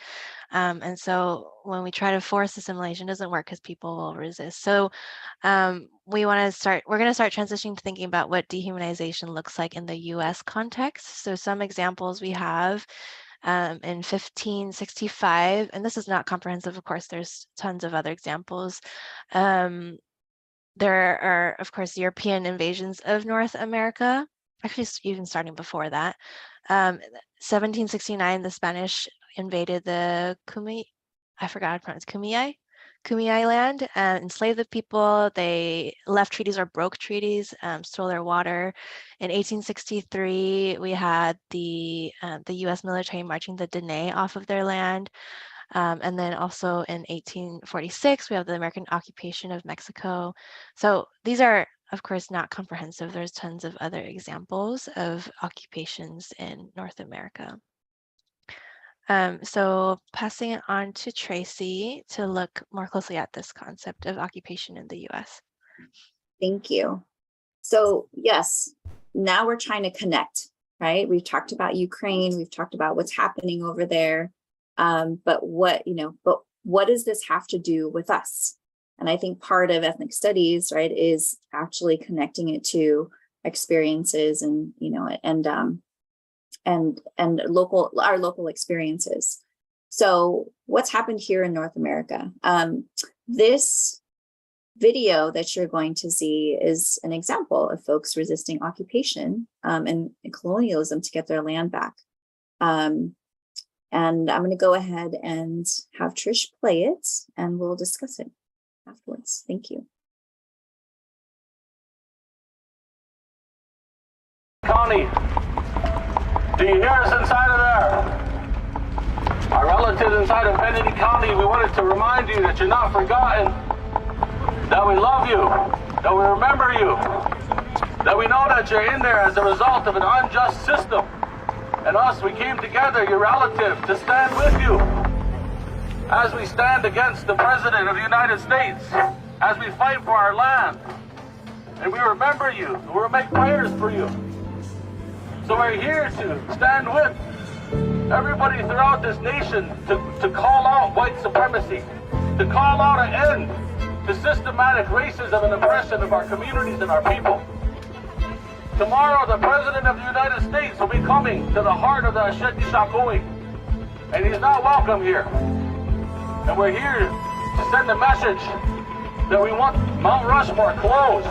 And so when we try to force assimilation, it doesn't work because people will resist. So we're going to start transitioning to thinking about what dehumanization looks like in the US context. So some examples we have in 1565, and this is not comprehensive, of course, there's tons of other examples. there are, of course, European invasions of North America, actually even starting before that. 1769, the Spanish invaded the I forgot how to pronounce Kumeyaay land, enslaved the people. They left treaties or broke treaties, stole their water. In 1863, we had the U.S. military marching the Dene off of their land. And then also in 1846, we have the American occupation of Mexico. So these are, of course, not comprehensive. There's tons of other examples of occupations in North America. So passing it on to Tracy to look more closely at this concept of occupation in the US. Thank you. So yes, now we're trying to connect, right? We've talked about Ukraine, we've talked about what's happening over there, but what does this have to do with us? And I think part of ethnic studies, right, is actually connecting it to experiences and, and our local experiences. So what's happened here in North America? This video that you're going to see is an example of folks resisting occupation and colonialism to get their land back. And I'm going to go ahead and have Trish play it, and we'll discuss it afterwards. Thank you. Connie, do you hear us inside of there? Our relatives inside of Benedict County, we wanted to remind you that you're not forgotten, that we love you, that we remember you, that we know that you're in there as a result of an unjust system. And us, we came together, your relative, to stand with you as we stand against the President of the United States, as we fight for our land. And we remember you, and we'll make prayers for you. So we're here to stand with everybody throughout this nation to call out white supremacy, to call out an end to systematic racism and oppression of our communities and our people. Tomorrow, the President of the United States will be coming to the heart of the Ashanti Shakoi, and he's not welcome here. And we're here to send a message that we want Mount Rushmore closed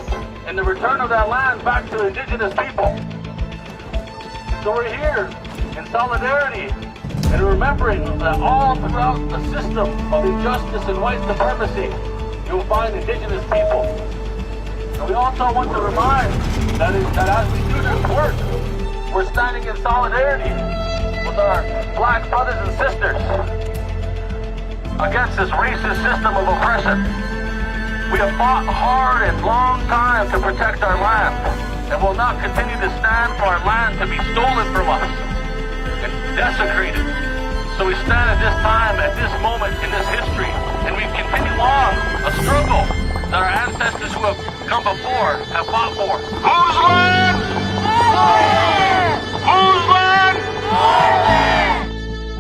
and the return of that land back to indigenous people. So we're here in solidarity and remembering that all throughout the system of injustice and white supremacy, you'll find indigenous people. And we also want to remind that as we do this work, we're standing in solidarity with our black brothers and sisters against this racist system of oppression. We have fought hard and long time to protect our land, and will not continue to stand for our land to be stolen from us and desecrated. So we stand at this time, at this moment in this history, and we continue on a struggle that our ancestors who have come before have fought for. Whose land? Whose land?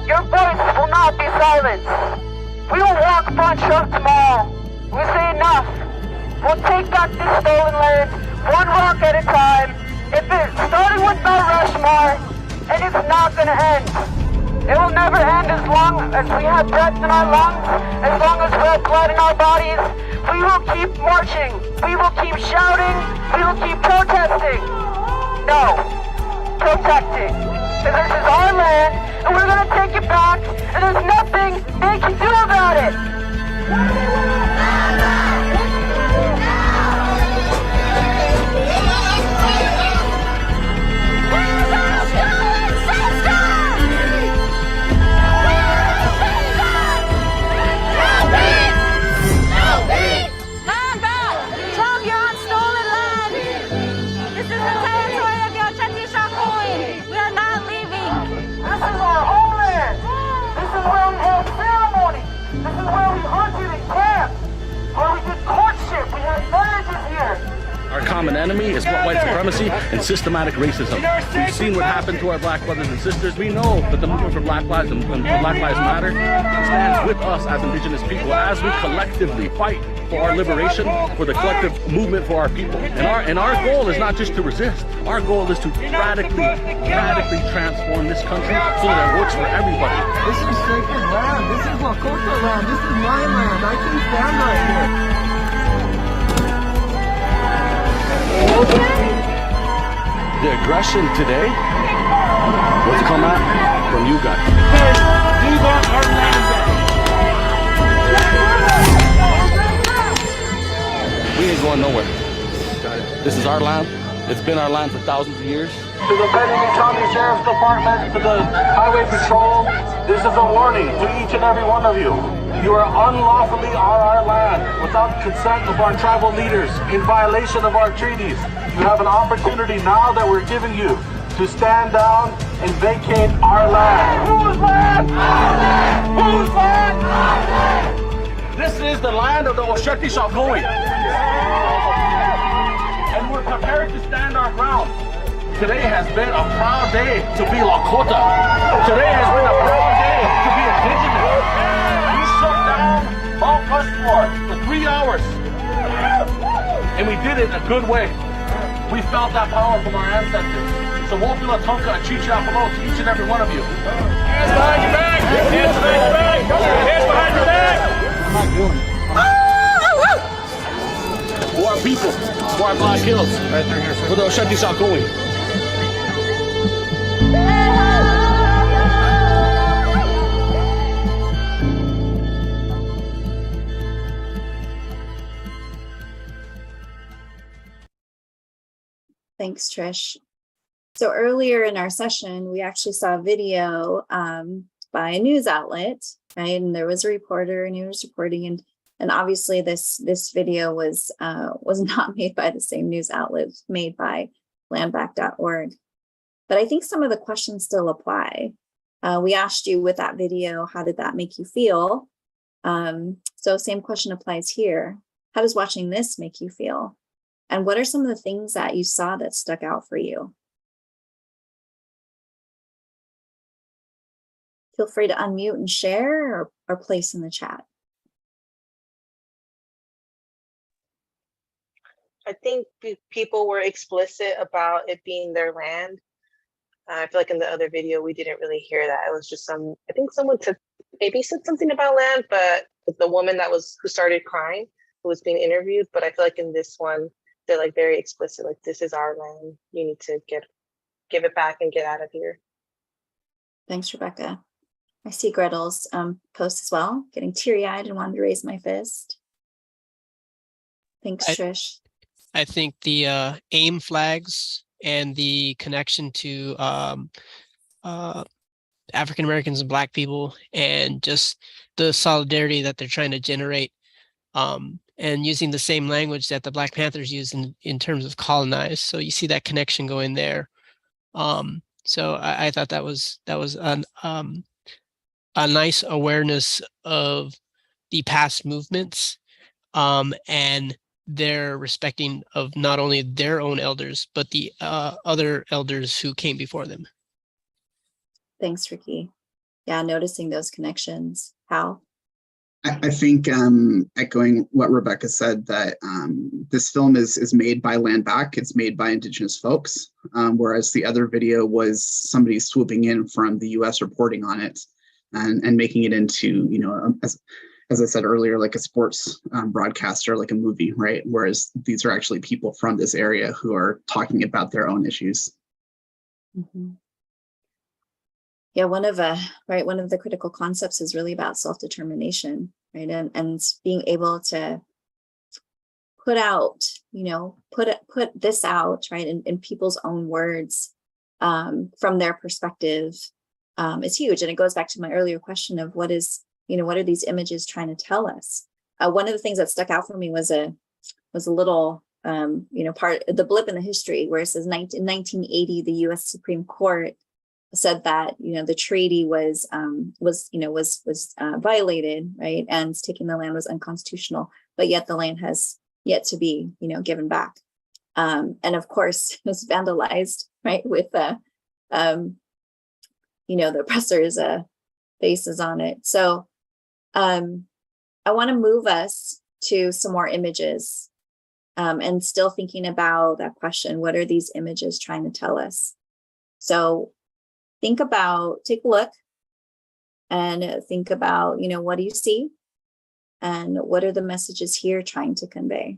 Your voice will not be silenced. We will walk front shove tomorrow. We say enough. We'll take back this stolen land, one rock at a time. If it's starting with Mount Rushmore, and it's not gonna end. It will never end as long as we have breath in our lungs, as long as we have blood in our bodies. We will keep marching. We will keep shouting. We will keep protesting. No, protecting. Because this is our land, and we're gonna take it back, and there's nothing they can do about it. Our common enemy is white supremacy and systematic racism. We've seen what happened to our black brothers and sisters. We know that the movement for Black Lives and Black Lives Matter stands with us as indigenous people as we collectively fight for our liberation, for the collective movement for our people. And our goal is not just to resist. Our goal is to radically transform this country so that it works for everybody. This is sacred land. This is Lakota land. This is my land. I can stand right here. The aggression today was come out from you guys. We want our land back. We ain't going nowhere. This is our land. It's been our land for thousands of years. To the Bennington County Sheriff's Department, to the Highway Patrol, this is a warning to each and every one of you. You are unlawfully on our land without consent of our tribal leaders, in violation of our treaties. You have an opportunity now that we're giving you to stand down and vacate our land. Whose land? Our land! Whose land? Our land! This is the land of the Osheti Shakoi. And we're prepared to stand our ground. Today has been a proud day to be Lakota. Today has been a proud day to be indigenous. We shut down Mount Rushmore for 3 hours. And we did it in a good way. We felt that power from our ancestors. So Wopila Tonka Chicha Apolo to each and every one of you. Hands behind your back! Hands behind your back! Hands behind your back! For our people, for our Black Hills, for the Osheti Shakoi. Thanks, Trish. So earlier in our session, we actually saw a video by a news outlet, right? And there was a reporter, and he was reporting, and obviously this video was not made by the same news outlet, made by landback.org. But I think some of the questions still apply. We asked you with that video, how did that make you feel? So same question applies here. How does watching this make you feel? And what are some of the things that you saw that stuck out for you? Feel free to unmute and share or place in the chat. I think people were explicit about it being their land. I feel like in the other video, we didn't really hear that. It was just I think someone maybe said something about land, but the woman who started crying, who was being interviewed. But I feel like in this one, they're like very explicit, like, this is our land. You need to give it back and get out of here. Thanks, Rebecca. I see Gretel's post as well, getting teary-eyed and wanted to raise my fist. Thanks, Trish. I think the AIM flags and the connection to African Americans and Black people, and just the solidarity that they're trying to generate, and using the same language that the Black Panthers use in terms of colonize. So you see that connection going there. So I thought that was a nice awareness of the past movements, and their respecting of not only their own elders, but the other elders who came before them. Thanks, Ricky. Yeah, noticing those connections. How? I think echoing what Rebecca said, that this film is made by Land Back. It's made by Indigenous folks, whereas the other video was somebody swooping in from the U.S. reporting on it and making it into, as I said earlier, like a sports broadcaster, like a movie, right? Whereas these are actually people from this area who are talking about their own issues. Mm-hmm. Yeah, one of the critical concepts is really about self-determination, right? And being able to put out, put this out, right, in people's own words, from their perspective, is huge. And it goes back to my earlier question of what are these images trying to tell us? One of the things that stuck out for me was a little, part, the blip in the history where it says in 1980, the U.S. Supreme Court said that the treaty was violated, right, and taking the land was unconstitutional, but yet the land has yet to be given back, and of course it was vandalized, right, with the oppressor's faces on it. So I want to move us to some more images, and still thinking about that question: what are these images trying to tell us? So take a look and think about, what do you see? And what are the messages here trying to convey?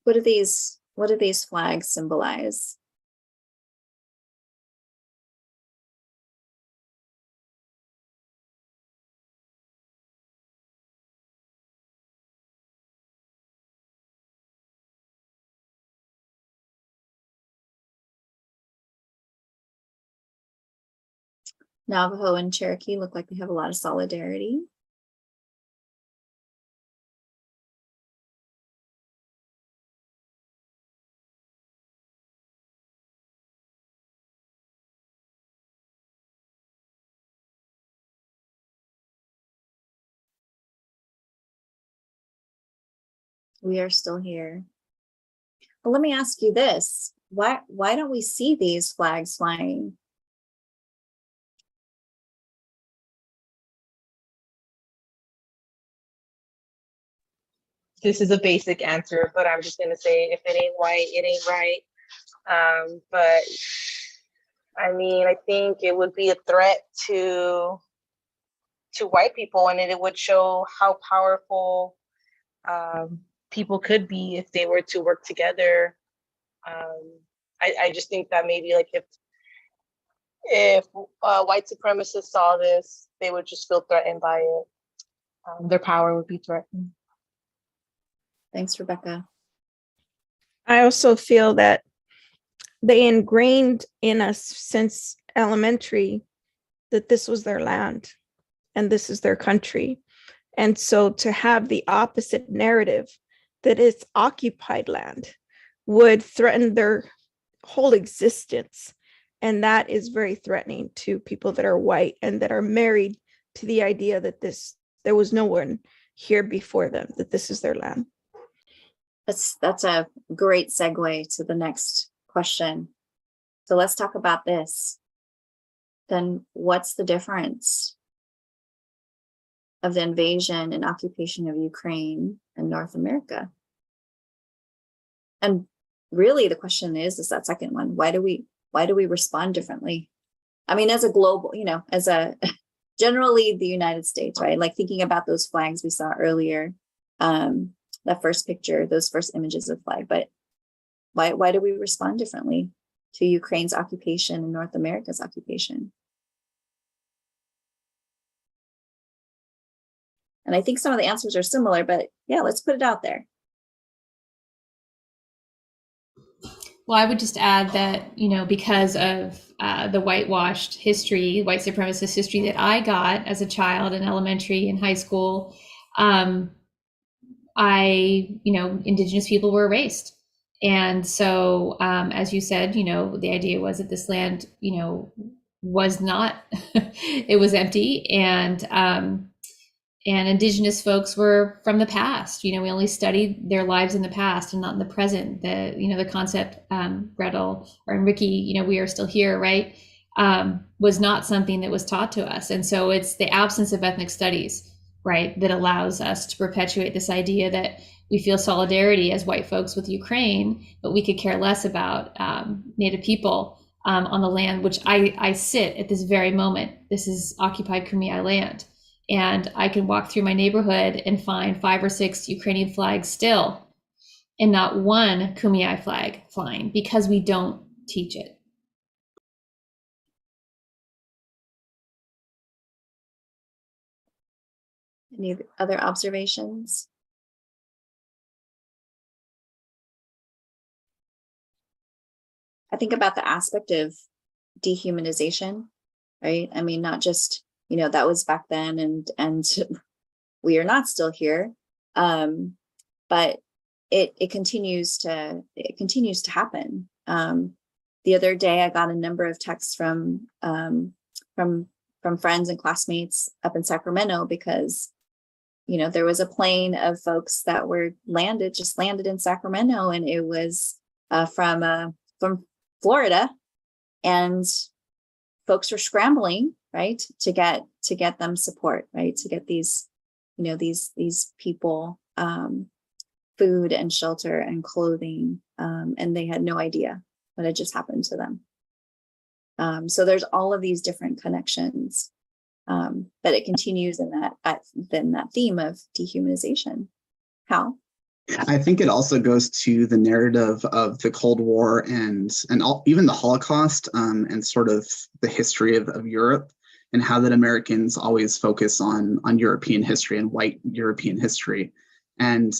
What do these flags symbolize? Navajo and Cherokee look like they have a lot of solidarity. We are still here. Well, let me ask you this. Why don't we see these flags flying? This is a basic answer, but I'm just gonna say if it ain't white, it ain't right. But I mean, I think it would be a threat to white people, and it would show how powerful people could be if they were to work together. I just think that maybe like if white supremacists saw this, they would just feel threatened by it. Their power would be threatened. Thanks, Rebecca. I also feel that they ingrained in us since elementary that this was their land and this is their country. And so to have the opposite narrative that it's occupied land would threaten their whole existence. And that is very threatening to people that are white and that are married to the idea that there was no one here before them, that this is their land. That's a great segue to the next question. So let's talk about this. Then what's the difference of the invasion and occupation of Ukraine and North America? And really the question is that second one, why do we respond differently? I mean, as a global, as a generally the United States, right? Like thinking about those flags we saw earlier, that first picture, those first images of flag, but why do we respond differently to Ukraine's occupation and North America's occupation? And I think some of the answers are similar, but yeah, let's put it out there. Well, I would just add that, because of the whitewashed history, white supremacist history that I got as a child in elementary and high school, Indigenous people were erased. And so, as you said, the idea was that this land, was not, it was empty, and Indigenous folks were from the past. We only studied their lives in the past and not in the present. The concept, Gretel or Ricky, we are still here, right? Was not something that was taught to us. And so it's the absence of ethnic studies, right, that allows us to perpetuate this idea that we feel solidarity as white folks with Ukraine, but we could care less about Native people on the land, which I sit at this very moment. This is occupied Kumeyaay land. And I can walk through my neighborhood and find 5 or 6 Ukrainian flags still, and not one Kumeyaay flag flying, because we don't teach it. Any other observations? I think about the aspect of dehumanization, right? I mean, not just, that was back then and we are not still here. But it continues to happen. The other day I got a number of texts from friends and classmates up in Sacramento because there was a plane of folks that were landed in Sacramento, and it was from Florida, and folks were scrambling, right, to get them support, right, to get these these people food and shelter and clothing, and they had no idea what had just happened to them. So there's all of these different connections, but it continues in that theme of dehumanization. How? I think it also goes to the narrative of the Cold War and even the Holocaust, and sort of the history of Europe, and how that Americans always focus on European history and white European history, and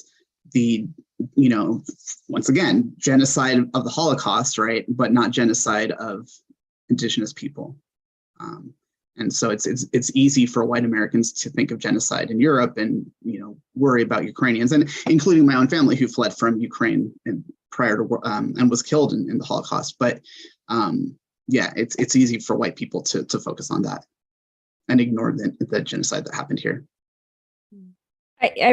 the, you know, once again, genocide of the Holocaust, right? But not genocide of indigenous people. And so it's easy for white Americans to think of genocide in Europe and, you know, worry about Ukrainians, and including my own family who fled from Ukraine and prior to and was killed in the Holocaust. But yeah, it's easy for white people to focus on that and ignore the genocide that happened here.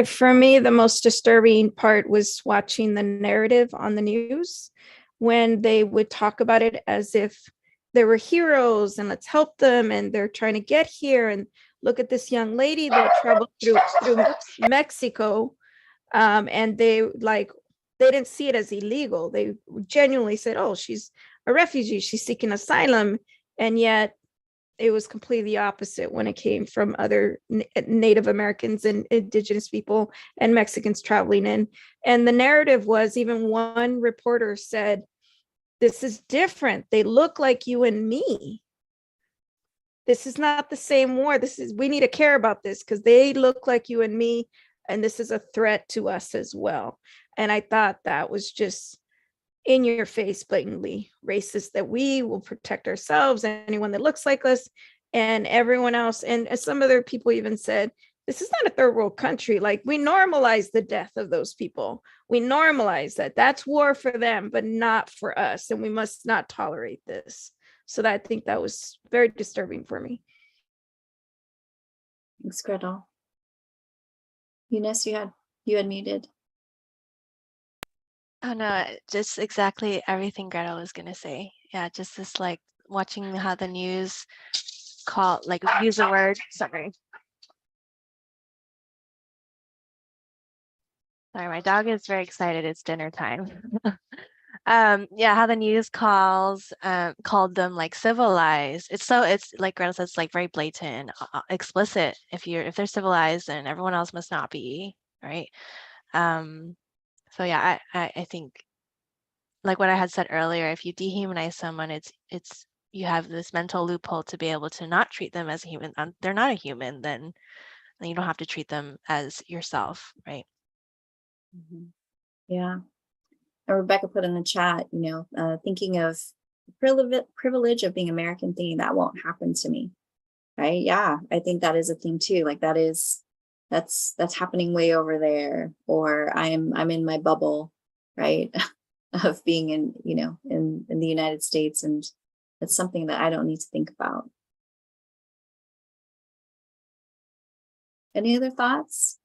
For me, the most disturbing part was watching the narrative on the news when they would talk about it as if they were heroes and let's help them and they're trying to get here, and look at this young lady that traveled through Mexico, and they didn't see it as illegal. They genuinely said, oh, she's a refugee, she's seeking asylum, and yet it was completely opposite when it came from other Native Americans and indigenous people and Mexicans traveling in. And the narrative was, even one reporter said, this is different. They look like you and me. This is not the same war. We need to care about this because they look like you and me. And this is a threat to us as well. And I thought that was just in your face, blatantly racist, that we will protect ourselves, anyone that looks like us, and everyone else. And as some other people even said, this is not a third world country. Like, we normalize the death of those people. We normalize that. That's war for them, but not for us. And we must not tolerate this. So I think that was very disturbing for me. Thanks, Gretel. Eunice, you had muted. Oh no, just exactly everything Gretel was gonna say. Yeah, just this, like, watching how the news use a word. Sorry, my dog is very excited. It's dinner time. Yeah, how the news called them like civilized. It's like Gretel says, like very blatant, explicit. If they're civilized, then everyone else must not be, right? So yeah, I think, like what I had said earlier, if you dehumanize someone, it's you have this mental loophole to be able to not treat them as a human. They're not a human, then you don't have to treat them as yourself, right? Mm-hmm. Yeah. And Rebecca put in the chat, thinking of privilege of being American, thinking that won't happen to me, right? Yeah, I think that is a thing too. Like that's happening way over there, or I'm in my bubble, right, of being in the United States, and that's something that I don't need to think about. Any other thoughts?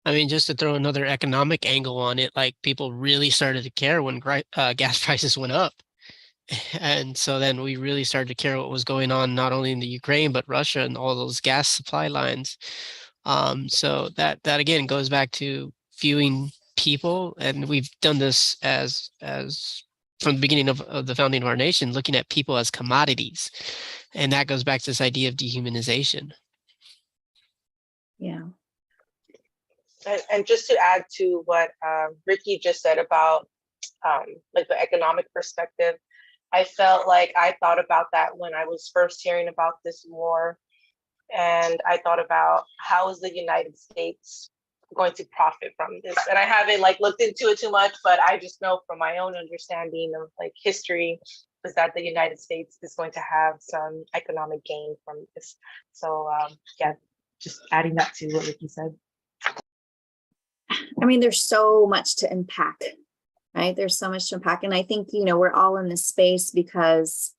I mean, just to throw another economic angle on it, like people really started to care when gas prices went up. And so then we really started to care what was going on, not only in the Ukraine, but Russia and all those gas supply lines. So that again goes back to viewing people, and we've done this as from the beginning of the founding of our nation, looking at people as commodities. And that goes back to this idea of dehumanization. Yeah. And just to add to what Ricky just said about like the economic perspective, I felt like I thought about that when I was first hearing about this war. And I thought about, how is the United States going to profit from this? And I haven't looked into it too much, but I just know from my own understanding of history is that the United States is going to have some economic gain from this. So yeah, just adding that to what Ricky said. I mean, there's so much to unpack, right? There's so much to unpack. And I think, we're all in this space because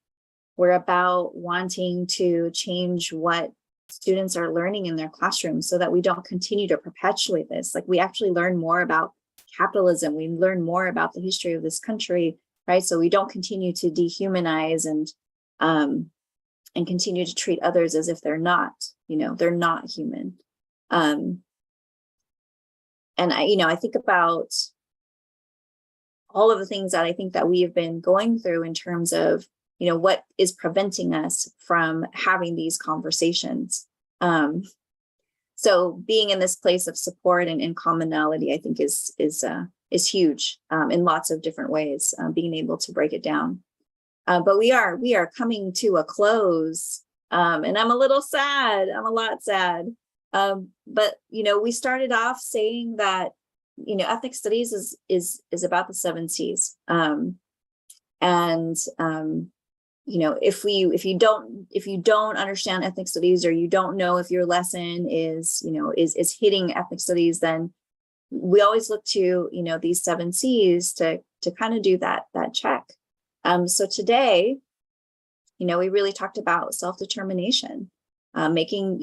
we're about wanting to change what students are learning in their classrooms so that we don't continue to perpetuate this. Like, we actually learn more about capitalism. We learn more about the history of this country, right? So we don't continue to dehumanize and continue to treat others as if they're not human. And I think about all of the things that I think that we have been going through in terms of, what is preventing us from having these conversations. So being in this place of support and commonality, I think is huge in lots of different ways, being able to break it down. But we are coming to a close, and I'm a little sad. I'm a lot sad. But we started off saying that ethnic studies is about the 7 C's, and if you don't understand ethnic studies, or you don't know if your lesson is hitting ethnic studies, then we always look to these 7 C's to kind of do that check. So today, we really talked about self-determination, making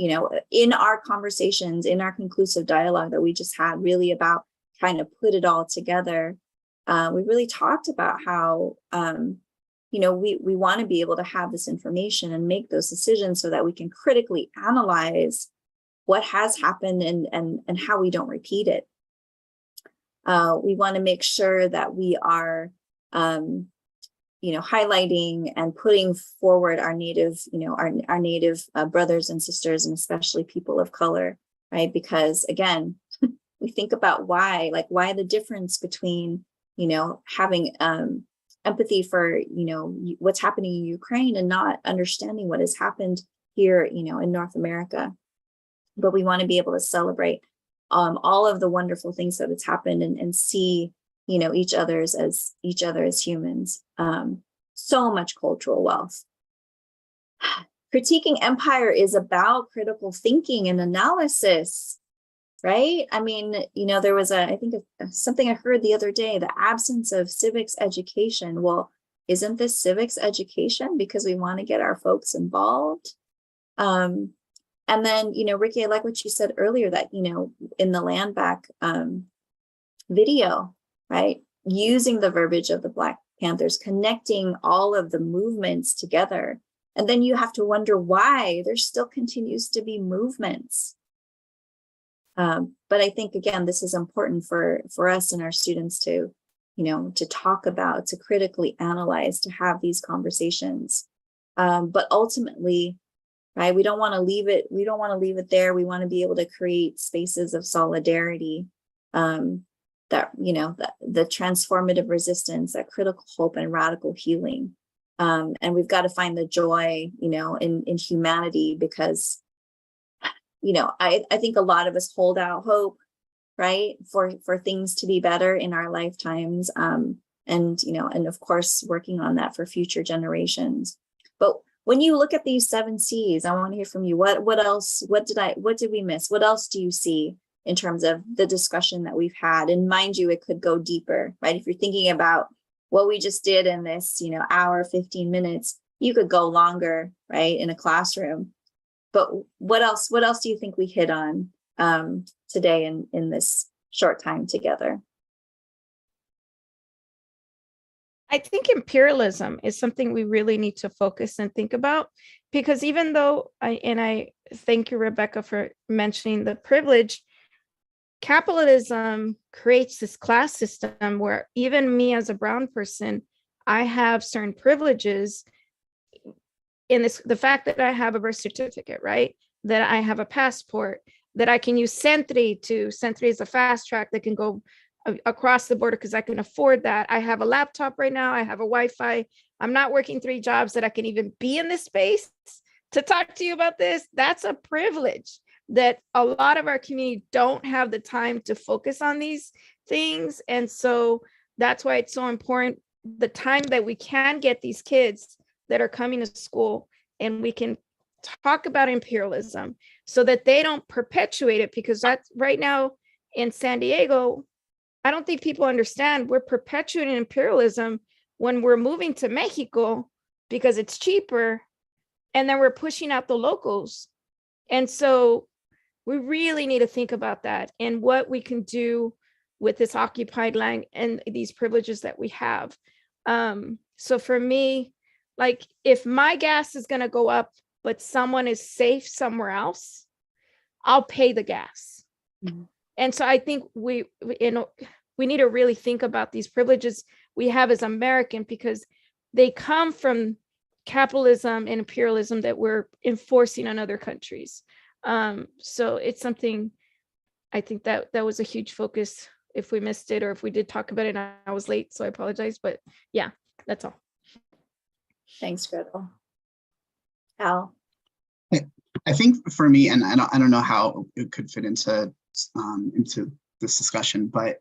in our conversations, in our conclusive dialogue that we just had, really about trying to put it all together. We really talked about how we want to be able to have this information and make those decisions so that we can critically analyze what has happened and how we don't repeat it. We want to make sure that we are, highlighting and putting forward our native, our native brothers and sisters, and especially people of color, right? Because again, we think about why the difference between, having empathy for, what's happening in Ukraine and not understanding what has happened here, in North America. But we want to be able to celebrate all of the wonderful things that has happened and see, each other as humans. So much cultural wealth. Critiquing empire is about critical thinking and analysis, right? I mean, there was something I heard the other day, the absence of civics education. Well, isn't this civics education because we want to get our folks involved? And then, Ricky, I like what you said earlier, that, in the land back video, right? Using the verbiage of the Black Panthers, connecting all of the movements together. And then you have to wonder why there still continues to be movements. But I think, again, this is important for us and our students to, to talk about, to critically analyze, to have these conversations. But ultimately, right, we don't want to leave it. We don't want to leave it there. We want to be able to create spaces of solidarity, that, the transformative resistance, that critical hope and radical healing. And we've got to find the joy, in humanity, because I think a lot of us hold out hope, right, for things to be better in our lifetimes, and of course working on that for future generations. But when you look at these 7 C's, I want to hear from you. What else? What did we miss? What else do you see in terms of the discussion that we've had? And mind you, it could go deeper, right? If you're thinking about what we just did in this, hour, 15 minutes, you could go longer, right, in a classroom. But what else do you think we hit on today in this short time together? I think imperialism is something we really need to focus and think about, because even though I thank you, Rebecca, for mentioning the privilege, capitalism creates this class system where even me as a brown person, I have certain privileges in the fact that I have a birth certificate, right? That I have a passport, that I can use Sentry is a fast track that can go across the border because I can afford that. I have a laptop right now. I have a Wi-Fi. I'm not working 3 jobs that I can even be in this space to talk to you about this. That's a privilege that a lot of our community don't have the time to focus on these things. And so that's why it's so important, the time that we can get these kids that are coming to school and we can talk about imperialism so that they don't perpetuate it, because that's right now in San Diego, I don't think people understand we're perpetuating imperialism when we're moving to Mexico because it's cheaper, and then we're pushing out the locals. And so we really need to think about that and what we can do with this occupied land and these privileges that we have. So for me, like, if my gas is going to go up, but someone is safe somewhere else, I'll pay the gas. Mm-hmm. And so I think we need to really think about these privileges we have as American, because they come from capitalism and imperialism that we're enforcing on other countries. So it's something, I think that was a huge focus. If we missed it or if we did talk about it, and I was late, so I apologize. But yeah, that's all. Thanks, Gretel. Al? I think for me, and I don't know how it could fit into this discussion, but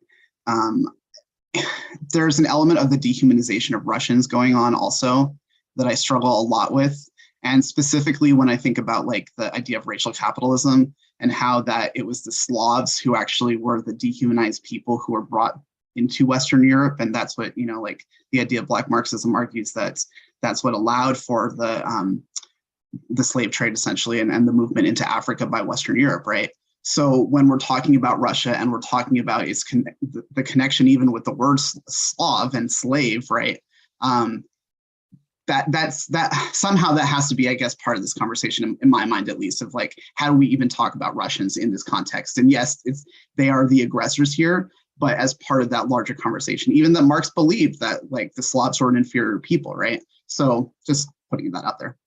there's an element of the dehumanization of Russians going on also that I struggle a lot with. And specifically when I think about like the idea of racial capitalism and how that it was the Slavs who actually were the dehumanized people who were brought into Western Europe. And that's what, like the idea of Black Marxism argues that that's what allowed for the slave trade essentially and the movement into Africa by Western Europe, right? So when we're talking about Russia and we're talking about the connection even with the word Slav and slave, right? That somehow that has to be, I guess, part of this conversation in my mind, at least, of like, how do we even talk about Russians in this context? And yes, they are the aggressors here, but as part of that larger conversation, even that Marx believed that like the Slavs were an inferior people, right? So just putting that out there.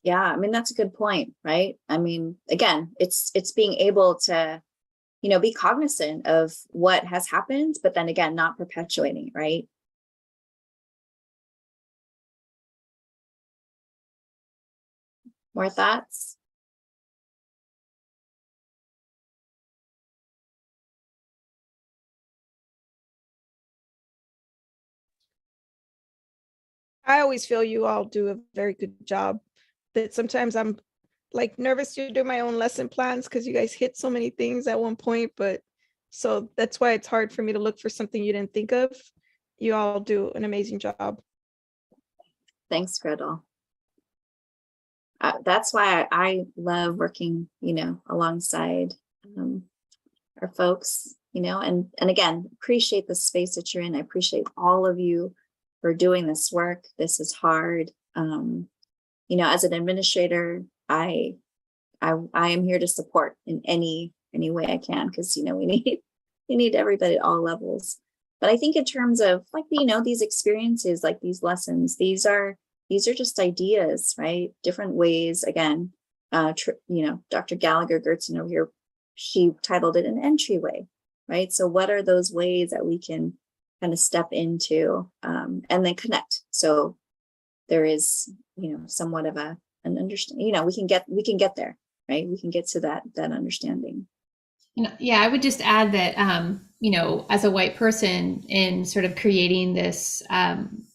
Yeah, I mean, that's a good point, right? I mean, again, it's being able to, be cognizant of what has happened, but then again, not perpetuating, right? More thoughts? I always feel you all do a very good job. That sometimes I'm like nervous to do my own lesson plans because you guys hit so many things at one point, but so that's why it's hard for me to look for something you didn't think of. You all do an amazing job. Thanks, Gretel. That's why I love working, alongside our folks, and again, appreciate the space that you're in. I appreciate all of you for doing this work. This is hard. As an administrator, I am here to support in any way I can, because we need everybody at all levels. But I think in terms of like these experiences, like these lessons, these are just ideas, right? Different ways. Again, Dr. Gallagher Gertzen over here, she titled it an entryway, right? So what are those ways that we can kind of step into and then connect? So there is, somewhat of an understanding, we can get there, right? We can get to that understanding. Yeah, I would just add that, as a white person in sort of creating this,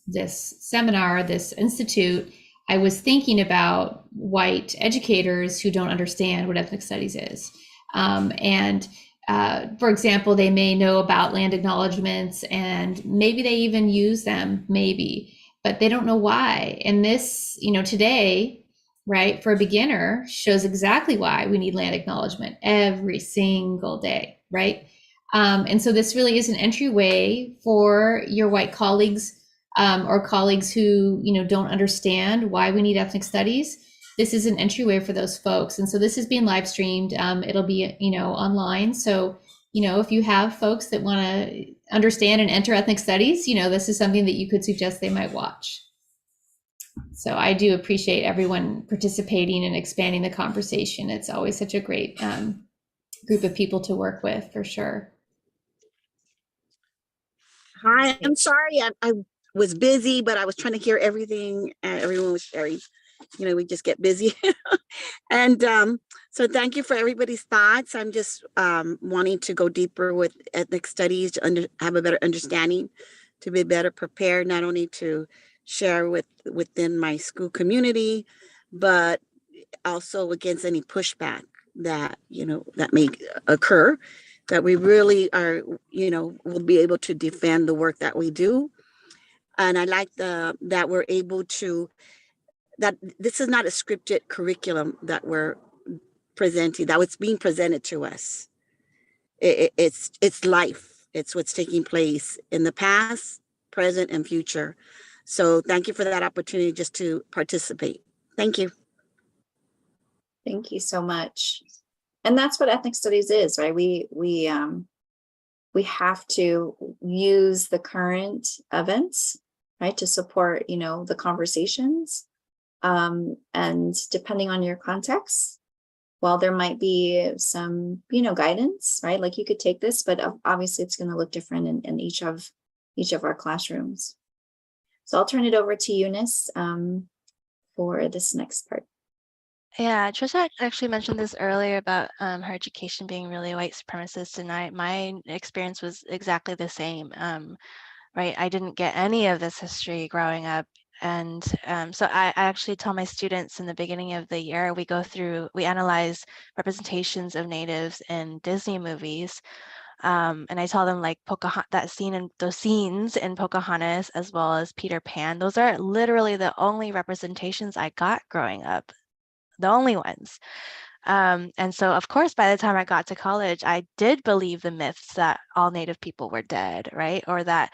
this seminar, this institute, I was thinking about white educators who don't understand what ethnic studies is. For example, they may know about land acknowledgements and maybe they even use them, but they don't know why. And this, today, right, for a beginner shows exactly why we need land acknowledgement every single day, right? And so this really is an entryway for your white colleagues or colleagues who, don't understand why we need ethnic studies. This is an entryway for those folks. And so this is being live streamed. It'll be, online. So, if you have folks that want to understand and enter ethnic studies, this is something that you could suggest they might watch. So I do appreciate everyone participating and expanding the conversation. It's always such a great group of people to work with, for sure. Hi, I'm sorry. I was busy, but I was trying to hear everything. Everyone was sharing. We just get busy. And so thank you for everybody's thoughts. I'm just wanting to go deeper with ethnic studies to have a better understanding, to be better prepared, not only to share within my school community, but also against any pushback that, that may occur, that we really are, will be able to defend the work that we do. And I like that we're able to, that this is not a scripted curriculum that we're presenting, that it's being presented to us. It's life. It's what's taking place in the past, present, and future. So thank you for that opportunity just to participate. Thank you. Thank you so much. And that's what ethnic studies is, right? We have to use the current events, right? To support, you know, the conversations. And depending on your context, while there might be some, you know, guidance, right? Like you could take this, but obviously it's going to look different in each of our classrooms. So I'll turn it over to Eunice for this next part. Yeah, Trisha actually mentioned this earlier about her education being really white supremacist, and my experience was exactly the same. Right, I didn't get any of this history growing up, and so I actually tell my students in the beginning of the year, we analyze representations of natives in Disney movies. And I tell them like those scenes in Pocahontas as well as Peter Pan, those are literally the only representations I got growing up, the only ones. And so, of course, by the time I got to college, I did believe the myths that all Native people were dead, right? Or that,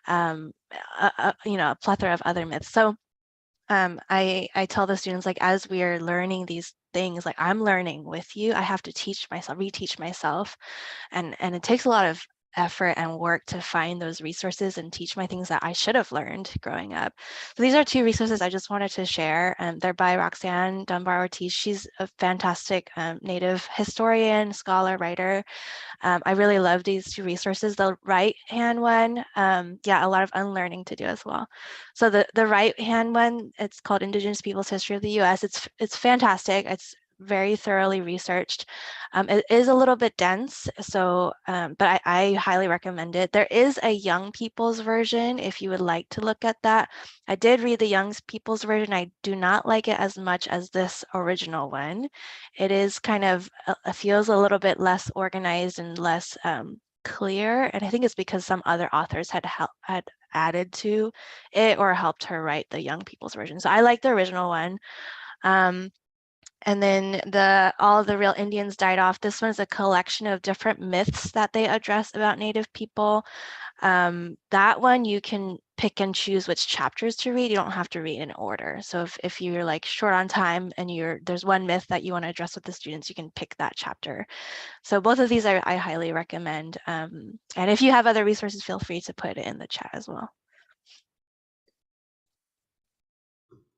you know, a plethora of other myths. So I tell the students, like, as we are learning these things, like I'm learning with you, I have to reteach myself. And it takes a lot of effort and work to find those resources and teach my things that I should have learned growing up. So these are two resources I just wanted to share. They're by Roxanne Dunbar Ortiz. She's a fantastic Native historian, scholar, writer. I really love these two resources. The right-hand one, yeah, a lot of unlearning to do as well. So the right-hand one, it's called Indigenous Peoples History of the U.S. It's fantastic. It's very thoroughly researched. It is a little bit dense, so but I highly recommend it. There is a young people's version if you would like to look at that. I did read the young people's version. I do not like it as much as this original one. It is kind of feels a little bit less organized and less clear, and I think it's because some other authors had added to it or helped her write the young people's version. So I like the original one. And then All the Real Indians Died Off. This one's a collection of different myths that they address about Native people. That one you can pick and choose which chapters to read. You don't have to read in order. So if you're like short on time and there's one myth that you want to address with the students, you can pick that chapter. So both of these I highly recommend. And if you have other resources, feel free to put it in the chat as well.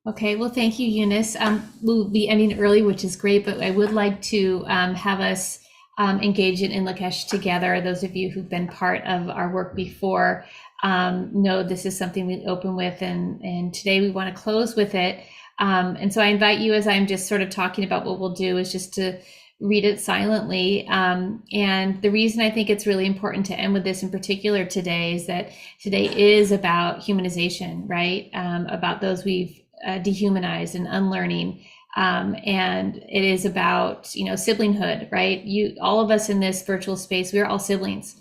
Okay, well, thank you, Eunice. We'll be ending early, which is great, but I would like to have us engage in Lakesh together. Those of you who've been part of our work before know this is something we open with, and today we want to close with it. And so I invite you, as I'm just sort of talking about what we'll do, is just to read it silently. And the reason I think it's really important to end with this in particular today is that today is about humanization, right? About those we've dehumanized and unlearning. And it is about, you know, siblinghood, right? All of us in this virtual space, we are all siblings.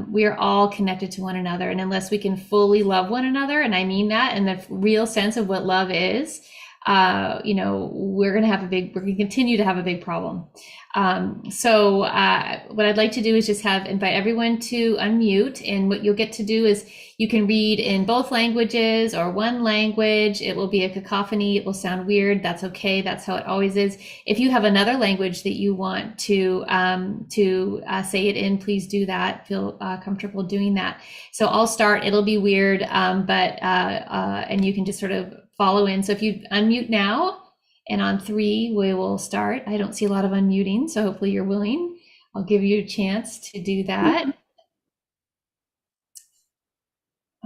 We are all connected to one another. And unless we can fully love one another, and I mean that in the real sense of what love is, you know, we're going to continue to have a big problem. So what I'd like to do is just invite everyone to unmute, and what you'll get to do is you can read in both languages or one language. It will be a cacophony. It will sound weird. That's okay. That's how it always is. If you have another language that you want to say it in, please do that. Feel comfortable doing that. So I'll start. It'll be weird, and you can just sort of follow in. So if you unmute now, and on 3, we will start. I don't see a lot of unmuting, so hopefully you're willing. I'll give you a chance to do that.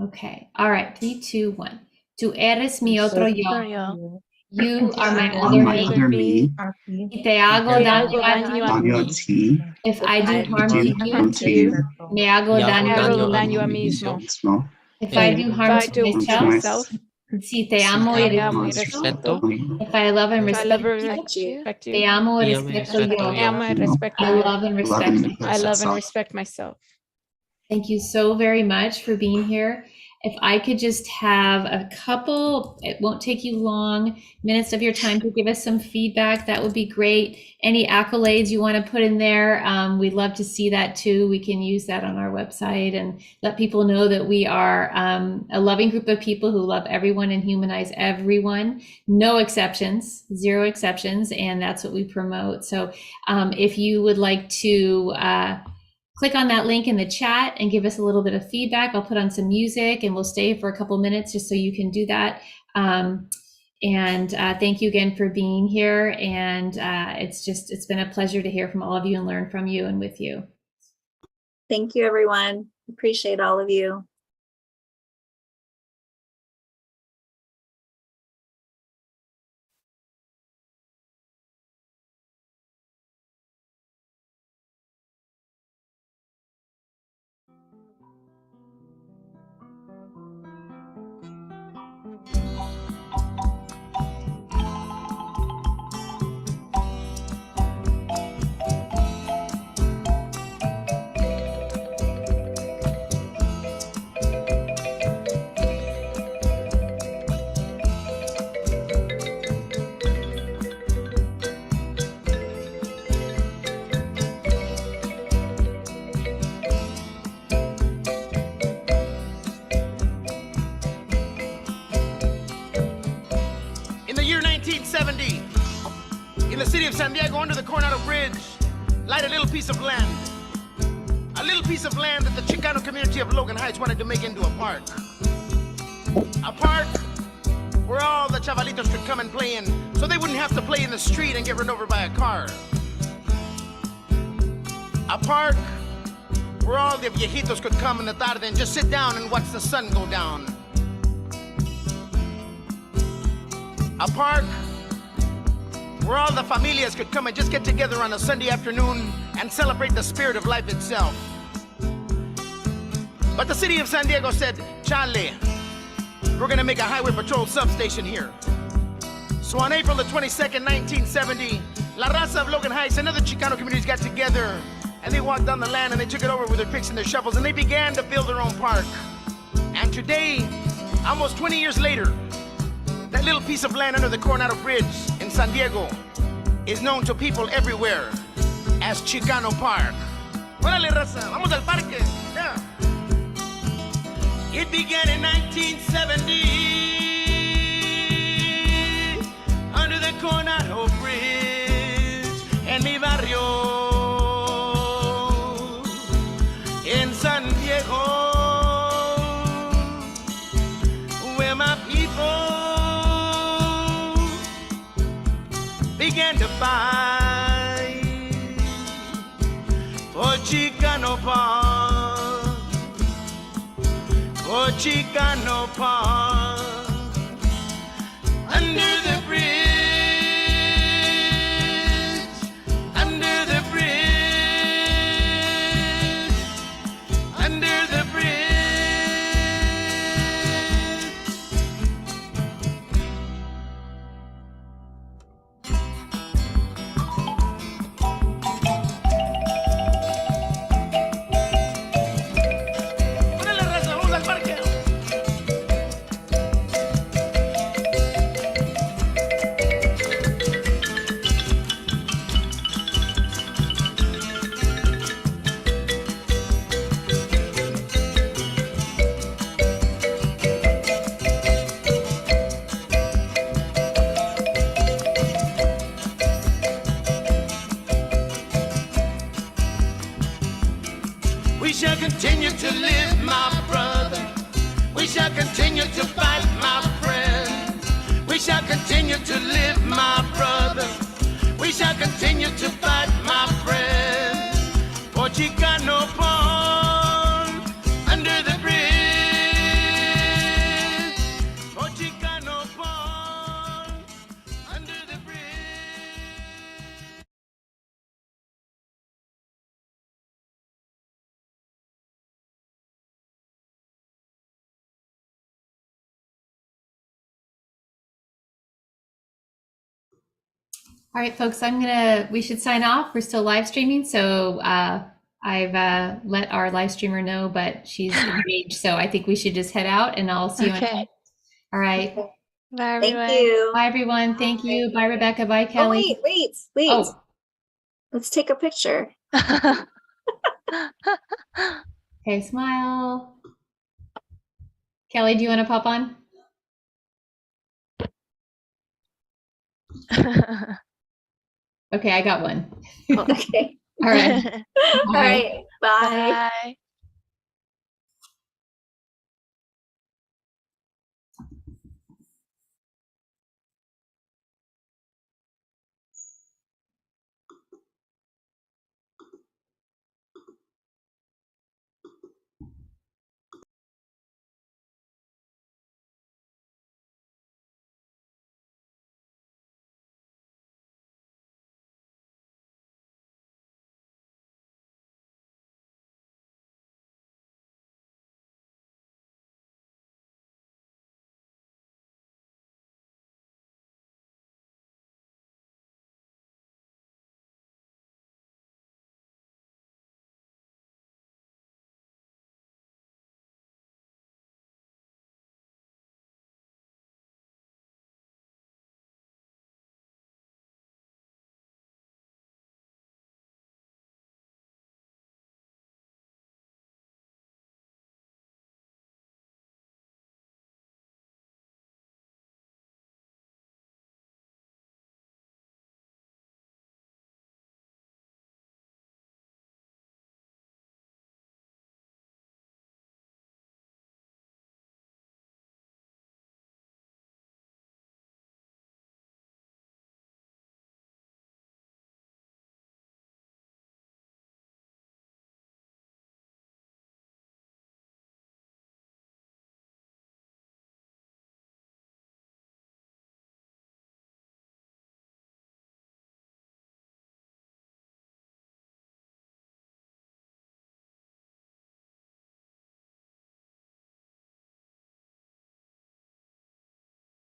Okay. All right. 3, 2, 1. Tú eres mi otro yo. You are my other me. Y te hago daño a ti. If I do harm to you, me hago daño a mí mismo. If I do harm to myself, si te amo y respeto. If I love and respect you, te amo y respeto yo. I love and respect myself. Thank you so very much for being here. If I could just have a couple, it won't take you long, minutes of your time to give us some feedback, that would be great. Any accolades you want to put in there, we'd love to see that too. We can use that on our website and let people know that we are a loving group of people who love everyone and humanize everyone. No exceptions, 0 exceptions, and that's what we promote. So if you would like to click on that link in the chat and give us a little bit of feedback. I'll put on some music and we'll stay for a couple minutes just so you can do that. Thank you again for being here. And it's been a pleasure to hear from all of you and learn from you and with you. Thank you, everyone. Appreciate all of you. In the year 1970, in the city of San Diego, under the Coronado Bridge, lied a little piece of land. A little piece of land that the Chicano community of Logan Heights wanted to make into a park. A park where all the chavalitos could come and play in, so they wouldn't have to play in the street and get run over by a car. A park where all the viejitos could come in the tarde and just sit down and watch the sun go down. A park where all the familias could come and just get together on a Sunday afternoon and celebrate the spirit of life itself. But the city of San Diego said, "Chale, we're gonna make a highway patrol substation here." So on April the 22nd, 1970, La Raza of Logan Heights and other Chicano communities got together and they walked on the land and they took it over with their picks and their shovels and they began to build their own park. And today, almost 20 years later, that little piece of land under the Coronado Bridge in San Diego is known to people everywhere as Chicano Park. Órale, raza, vamos al parque. Yeah. It began in 1970 under the Coronado Bridge en mi barrio in San Diego, where my people began to fight for Chicano Park, for Chicano Park. Under the bridge, under the bridge, under the bridge. We shall continue to live, my brother. We shall continue to fight, my friend. We shall continue to live, my brother. We shall continue to fight, my friend. For Chicano Park, under the bridge. For Chicano Park, under the bridge. All right, folks, we should sign off. We're still live streaming. So I've let our live streamer know, but she's engaged. So I think we should just head out and I'll see you. Okay. All right. Bye, everyone. Thank you. Bye, everyone. Thank you. Bye, Rebecca. Bye, Kelly. Oh, wait. Oh. Let's take a picture. Okay, smile. Kelly, do you want to pop on? Okay, I got one. Okay. All right. All right. Bye. Bye.